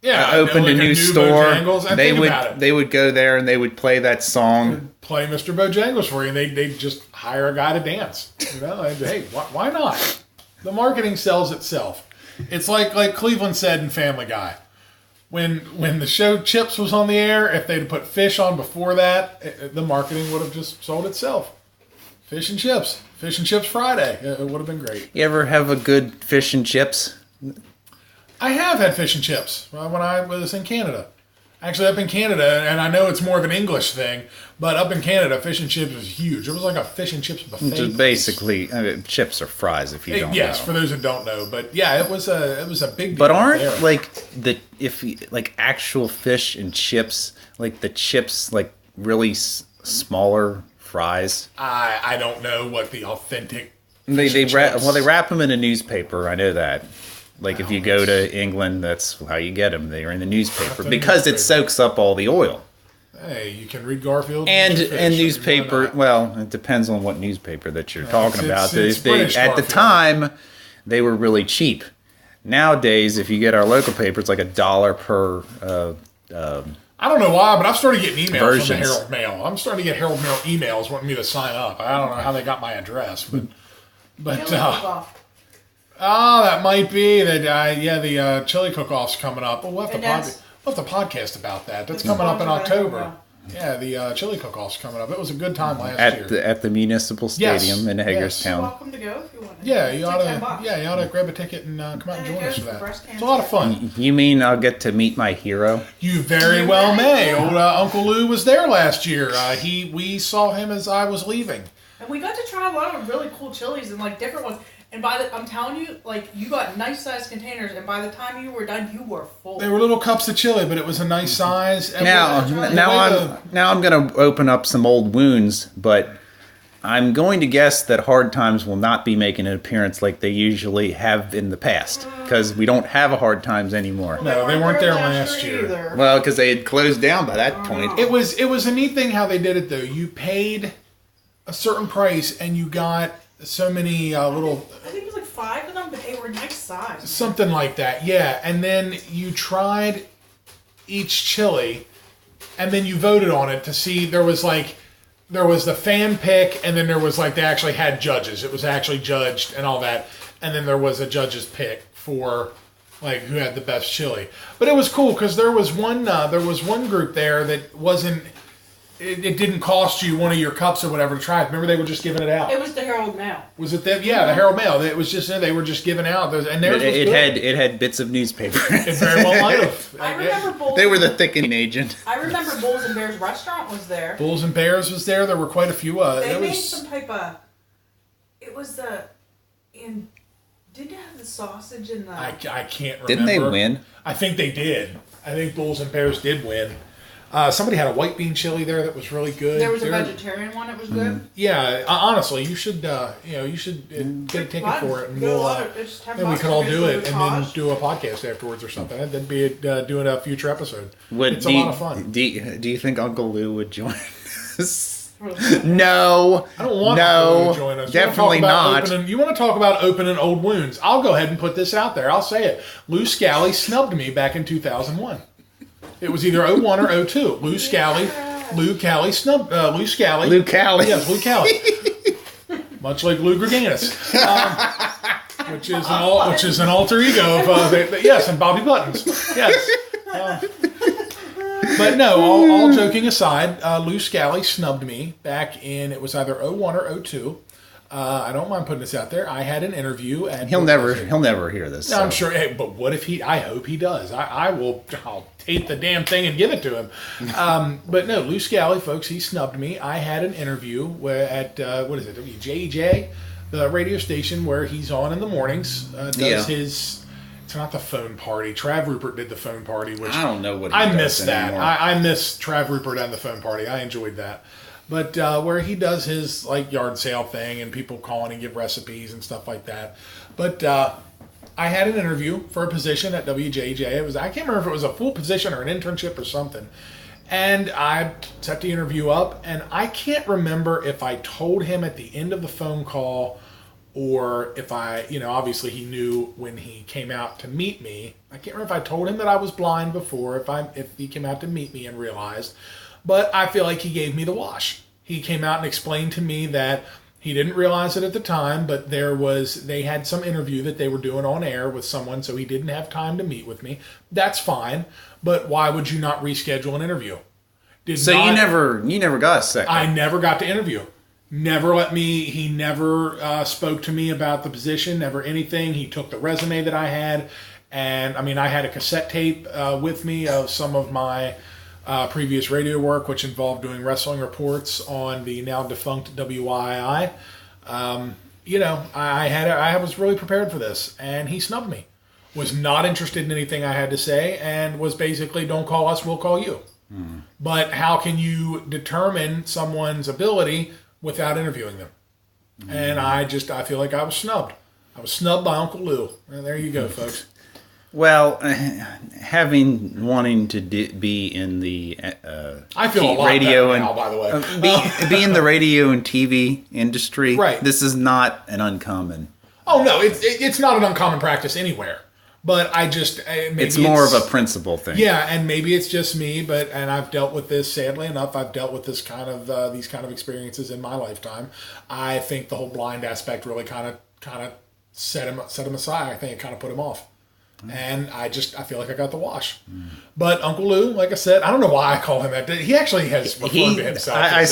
opened like a new store. Bojangles. And think about it. They would go there and they would play that song. Play Mr. Bojangles for you, and they just hire a guy to dance. Hey, why not? The marketing sells itself. It's like Cleveland said in Family Guy. When the show Chips was on the air, if they'd put fish on before that, the marketing would have just sold itself. Fish and Chips Friday. It would have been great. You ever have a good fish and chips? I have had fish and chips when I was in Canada. Actually, up in Canada, and I know it's more of an English thing, but up in Canada, fish and chips is huge. It was like a fish and chips buffet. Just basically, chips or fries if you don't Yes, know. for those who don't know, but yeah, it was a big deal. But aren't there. like actual fish and chips, like the chips like really smaller fries? I don't know what the authentic. They fish and chips- they wrap them in a newspaper. I know that. Like if you go to England, that's how you get them. They're in the newspaper in the because it newspaper. soaks up all the oil. Hey, you can read Garfield And eat your fish. I mean, why newspaper. not? Well, it depends on what newspaper that you're talking it's- about. it's British At the Garfield. time, they were really cheap. Nowadays, if you get our local paper, it's like $1 per. I don't know why, but I've started getting emails from the Versions. Herald Mail. I'm starting to get Herald Mail emails wanting me to sign up. I don't know how they got my address, but that might be that. The chili cook-off's coming up. We'll have to podcast about that. That's coming up in October. Yeah, the chili cook-off's coming up. It was a good time last year. At the municipal Yes, stadium in yes. Hagerstown. Welcome to go if you want to. Yeah, you It's ought like $10. to. You ought to grab a ticket and come out and And join it us goes for for that. breast It's a lot of cancer. fun. You mean I'll get to meet my hero? You very well may. Old Uncle Lou was there last year. We saw him as I was leaving. And we got to try a lot of really cool chilies and like different ones. And I'm telling you, like you got nice sized containers, and by the time you were done, you were full. They were little cups of chili, but it was a nice size. And Now the way I'm going to open up some old wounds, but I'm going to guess that Hard Times will not be making an appearance like they usually have in the past, because we don't have a Hard Times anymore. No, they weren't there last year. either. Well, because they had closed down by that point. It was a neat thing how they did it though. You paid a certain price and you got so many little. I think it was like 5 of them, but they were nice size. Something like that, yeah. And then you tried each chili, and then you voted on it to see. There was the fan pick, and then there was like they actually had judges. It was actually judged and all that, and then there was a judge's pick for like who had the best chili. But it was cool because there was one group there that wasn't. It didn't cost you one of your cups or whatever to try it. Remember, they were just giving it out. It was the Herald Mail. Was it them? Yeah, the Herald Mail. It was just they were just giving out those, and theirs was good. It had bits of newspaper. It very well might have. I remember Bulls. They were the thickening agent. I remember Bulls and Bears restaurant was there. Bulls and Bears was there. There were quite a few. They made some type of. It was didn't it have the sausage in the? I can't remember. Didn't they win? I think they did. I think Bulls and Bears did win. Somebody had a white bean chili there that was really good. There was a vegetarian one that was good. Yeah, honestly, you should get a ticket for it, and then we could all do it, and then do a podcast afterwards or something. That'd be doing a future episode. It's a lot of fun. Do you think Uncle Lou would join us? No. I don't want Uncle Lou to join us. Definitely not. You want to talk about opening old wounds? I'll go ahead and put this out there. I'll say it. Lou Scally snubbed me back in 2001. It was either 01 or 02. Lou Scally snubbed Lou Scally. Lou Cali. Yes, Lou Cali. Much like Lou Greganis, which is an alter ego of yes, and Bobby Buttons. Yes. But no, all joking aside, Lou Scally snubbed me back in, it was either 01 or 02. I don't mind putting this out there. I had an interview, and he'll never hear this. I'm sure. Hey, but what if I hope he does. I'll tape the damn thing and give it to him. But no, Lou Scally, folks, he snubbed me. I had an interview at what is it, WJJ, the radio station where he's on in the mornings. His. It's not the phone party. Trav Rupert did the phone party, which I don't know what I missed that. I miss Trav Rupert and the phone party. I enjoyed that. But where he does his like yard sale thing and people call in and give recipes and stuff like that. But I had an interview for a position at WJJ. I can't remember if it was a full position or an internship or something. And I set the interview up, and I can't remember if I told him at the end of the phone call or if obviously he knew when he came out to meet me. I can't remember if I told him that I was blind before, if he came out to meet me and realized. But I feel like he gave me the wash. He came out and explained to me that he didn't realize it at the time, but they had some interview that they were doing on air with someone, so he didn't have time to meet with me. That's fine, but why would you not reschedule an interview? You never got a second. I never got to interview. He never spoke to me about the position, never anything. He took the resume that I had, and I had a cassette tape with me of some of my previous radio work, which involved doing wrestling reports on the now defunct WYI. I was really prepared for this, and he snubbed me. Was not interested in anything I had to say, and was basically, don't call us, we'll call you. But how can you determine someone's ability without interviewing them? And I feel like I was snubbed. I was snubbed by Uncle Lou. And there you go, folks. Well, wanting to be in the I feel a lot radio better and now, by the way. be in the radio and TV industry. Right. This is not an uncommon. Oh no, it's not an uncommon practice anywhere. But it's more of a principle thing. Yeah, and maybe it's just me, and I've dealt with this. Sadly enough, I've dealt with this these kind of experiences in my lifetime. I think the whole blind aspect really kind of set him aside. I think it kind of put him off. And I feel like I got the wash. But Uncle Lou, like I said, I don't know why I call him that. He actually has referred to himself. I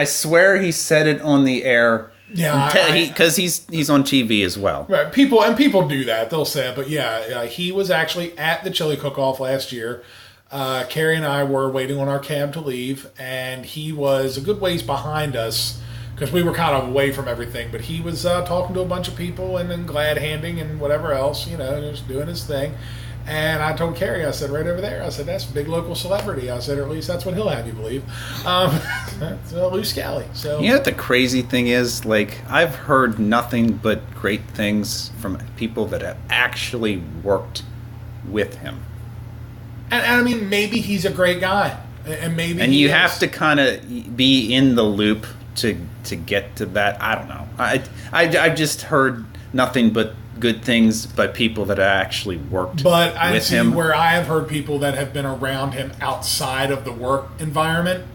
swear he said it on the air. Yeah, because he's on TV as well. Right, people do that. They'll say it, but he was actually at the chili cook-off last year. Carrie and I were waiting on our cab to leave, and he was a good ways behind us because we were kind of away from everything. But he was talking to a bunch of people and then glad handing and whatever else, just doing his thing. And I told Carrie, I said, right over there, I said, that's a big local celebrity. I said, or at least that's what he'll have you believe. That's Lou Scally. So, You know what the crazy thing is? Like, I've heard nothing but great things from people that have actually worked with him. and I mean, maybe he's a great guy. And maybe And he you is. have to kind of be in the loop to get to that. I don't know. I've just heard nothing but good things by people that actually worked But I with see him. where I have heard people that have been around him outside of the work environment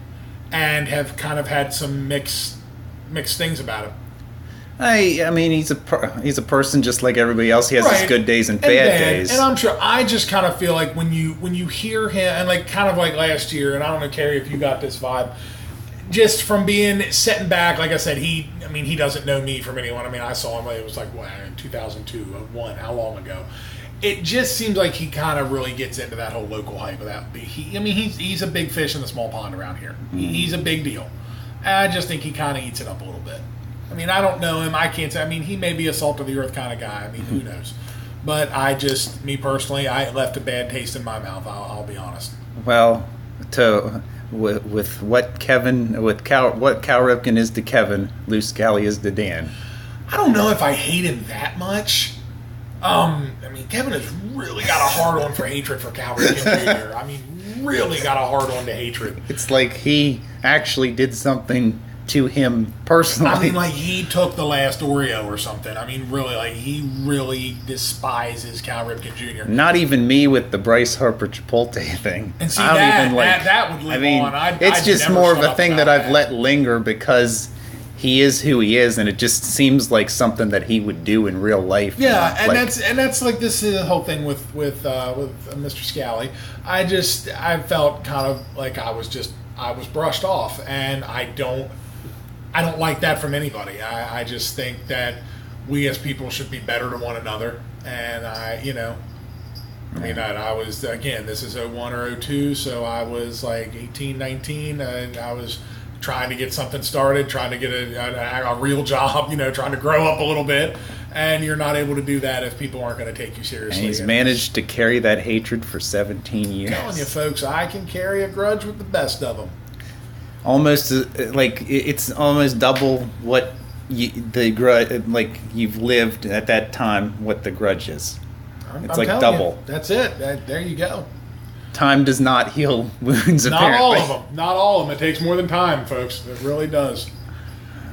and have kind of had some mixed things about him. I mean, he's a person just like everybody else. He has his Right. good days and bad days. And I'm sure I just kind of feel like when you hear him, and like kind of like last year, and I don't know, Carrie, if you got this vibe, just from being sitting back, like I said, he doesn't know me from anyone. I mean, I saw him, it was like, what, in 2002, 01, how long ago? It just seems like he kind of really gets into that whole local hype of that. He's a big fish in the small pond around here. He's a big deal. And I just think he kind of eats it up a little bit. I mean, I don't know him. I can't say. I mean, he may be a salt of the earth kind of guy. I mean, who knows? But me personally, I left a bad taste in my mouth. I'll be honest. Well, with what Cal Ripken is to Kevin, Lou Scally is to Dan. I don't know if I hate him that much. I mean, Kevin has really got a hard on for hatred for Cal Ripken Jr. I mean, really got a hard on to hatred. It's like he actually did something to him personally. I mean, like, he took the last Oreo or something. I mean, really, like, he really despises Cal Ripken Jr. Not even me with the Bryce Harper Chipotle thing. And see, I don't that, even like. that would live on. It's I'd just never more of shut a up thing about that I've let linger because he is who he is, and it just seems like something that he would do in real life. Yeah, and like, that's like this is the whole thing with Mr. Scally. I felt kind of like I was brushed off, and I don't like that from anybody. I just think that we as people should be better to one another, and I was, again, this is 01 or 02, so I was like 18, 19, and I was trying to get something started, trying to get a real job, trying to grow up a little bit, and you're not able to do that if people aren't going to take you seriously. and he's managed to carry that hatred for 17 years. I'm telling you, folks, I can carry a grudge with the best of them. Almost like it's almost double what the grudge, like you've lived at that time, what the grudge is. I'm It's like telling double. you, that's it. There you go. Time does not heal wounds. Not apparently. all of them. Not all of them. It takes more than time, folks. It really does.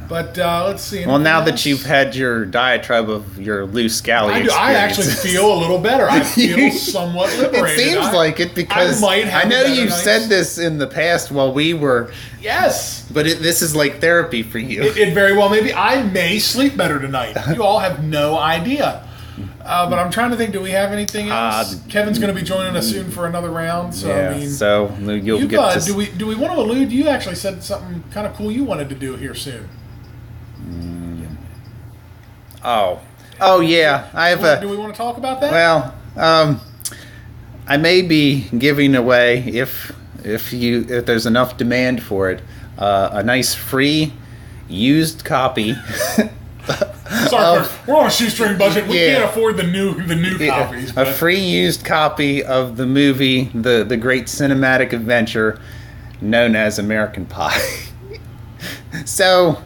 But let's see. Well, now anything that else? you've had your diatribe of your Lou Scally experience, I actually feel a little better. I feel somewhat liberated. It seems like it because I might have I know a better you've night's- said this in the past while we were, Yes. but this is like therapy for you. It very well maybe. I may sleep better tonight. You all have no idea. But I'm trying to think, do we have anything else? Kevin's going to be joining us soon for another round. So, yeah, I mean, so you'll you get guys, to. do we want to allude? You actually said something kind of cool you wanted to do here soon. Oh yeah, I have Do we want to talk about that? Well, I may be giving away if there's enough demand for it, a nice free used copy. Sorry, we're on a shoestring budget. We Yeah. can't afford the new copies. A But free used copy of the movie, the great cinematic adventure known as American Pie. So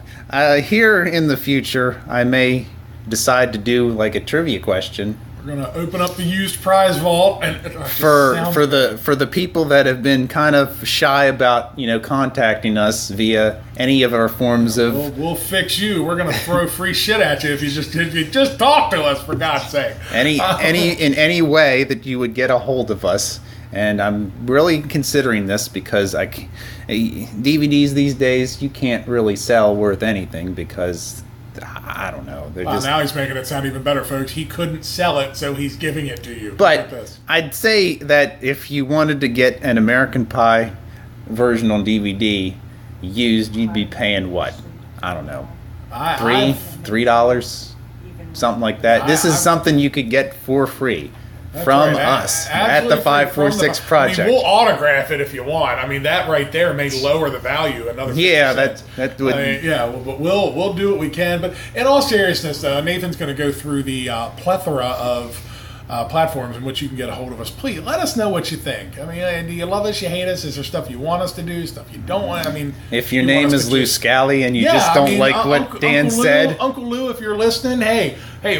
here in the future, I may decide to do like a trivia question we're gonna open up the used prize vault and for the people that have been kind of shy about contacting us via any of our forms of We'll fix you. We're gonna throw free shit at you if you just talk to us, for God's sake. any in any way that you would get a hold of us. And I'm really considering this because DVDs these days you can't really sell worth anything because I don't know. They're just. Now he's making it sound even better, folks. He couldn't sell it, so he's giving it to you. But Like this. I'd say that if you wanted to get an American Pie version on DVD used, you'd be paying what? I don't know, $3, something like that. This is something you could get for free from right. us at Absolutely the free. 546 Project. I mean, we'll autograph it if you want. I mean, that right there may lower the value another 50%. Yeah, that would. I mean, yeah, but we'll do what we can. But in all seriousness, Nathan's going to go through the plethora of platforms in which you can get a hold of us. Please let us know what you think. I mean, do you love us? You hate us? Is there stuff you want us to do? Stuff you don't want? I mean, if your name is Lou Scally and you just don't like what Dan said, Uncle Lou, if you're listening, hey,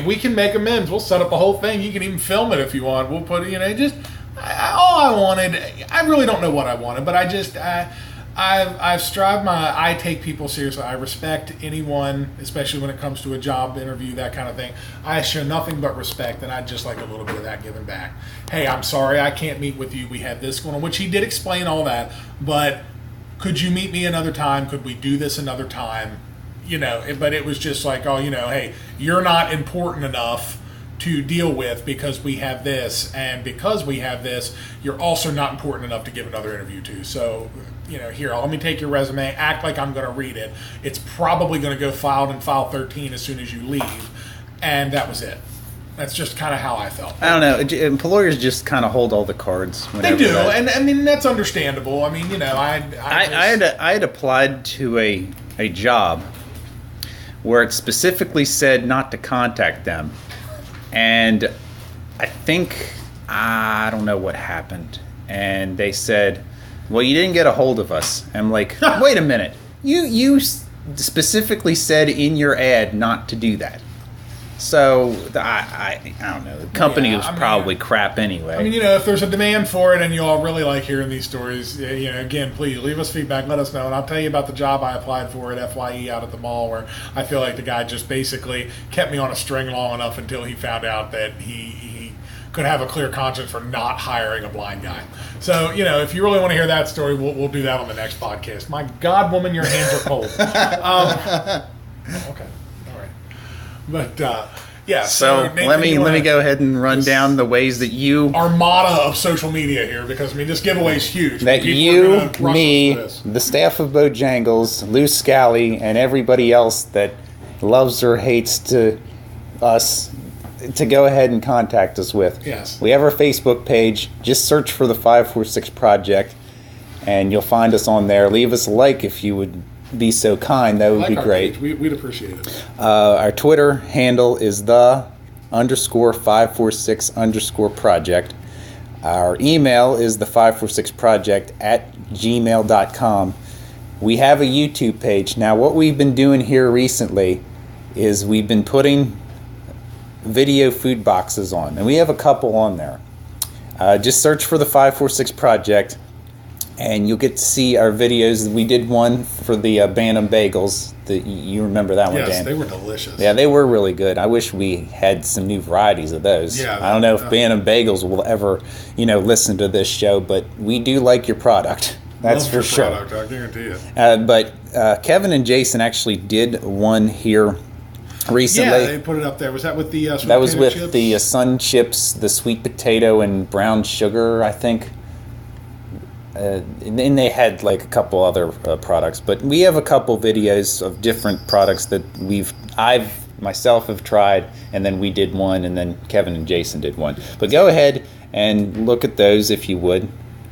we can make amends. We'll set up a whole thing. You can even film it if you want. We'll put it, just all I wanted. I really don't know what I wanted, but I've strived I take people seriously. I respect anyone, especially when it comes to a job interview, that kind of thing. I show nothing but respect, and I'd just like a little bit of that given back. Hey, I'm sorry I can't meet with you. We have this going on, which he did explain all that, but could you meet me another time? Could we do this another time? But it was just like, hey, you're not important enough to deal with because we have this, and because we have this, you're also not important enough to give another interview to. So, here, let me take your resume, act like I'm going to read it. It's probably going to go filed in file 13 as soon as you leave, and that was it. That's just kind of how I felt. I don't know. Employers just kind of hold all the cards. They do, and I mean that's understandable. I mean, I had applied to a job where it specifically said not to contact them, and I don't know what happened, and they said, well, you didn't get a hold of us. I'm like, wait a minute. You specifically said in your ad not to do that. So, I don't know. The company was probably crap anyway. I mean, if there's a demand for it and you all really like hearing these stories, again, please leave us feedback. Let us know. And I'll tell you about the job I applied for at FYE out at the mall, where I feel like the guy just basically kept me on a string long enough until he found out that he could have a clear conscience for not hiring a blind guy. So, if you really want to hear that story, we'll do that on the next podcast. My God, woman, your hands are cold. Okay. All right. But, yeah. So Nathan, let me go ahead and run down the ways that you... Armada of social media here, because, this giveaway is huge. That you, me, the staff of Bojangles, Lou Scally, and everybody else that loves or hates us to go ahead and contact us with. Yes. We have our Facebook page. Just search for the 546 Project, and you'll find us on there. Leave us a like if you would be so kind. That would be great. We'd appreciate it. Our Twitter handle is _546_project. Our email is the546project@gmail.com. We have a YouTube page. Now, what we've been doing here recently is we've been putting video food boxes on, and we have a couple on there. Just search for the 546 Project, and you'll get to see our videos. We did one for the Bantam bagels. You remember that one, Dan? Yes, they were delicious. Yeah, they were really good. I wish we had some new varieties of those. Yeah, I don't know if Bantam Bagels will ever, listen to this show, but we do like your product. That's for sure. Product, I guarantee you. But Kevin and Jason actually did one here recently. Yeah, they put it up there. Was that with the sweet that was potato with chips? the sun chips, the sweet potato, and brown sugar, I think. And then they had like a couple other products, but we have a couple videos of different products that I've myself have tried, and then we did one, and then Kevin and Jason did one. But go ahead and look at those if you would.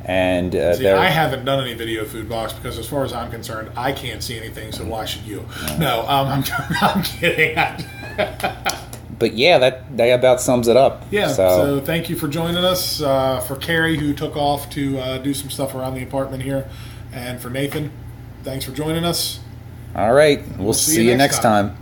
And see, I haven't done any video food box because, as far as I'm concerned, I can't see anything. So why should you? No, I'm kidding. But yeah, that about sums it up. Yeah. So thank you for joining us. For Carrie, who took off to do some stuff around the apartment here, and for Nathan, thanks for joining us. All right, we'll see you next time.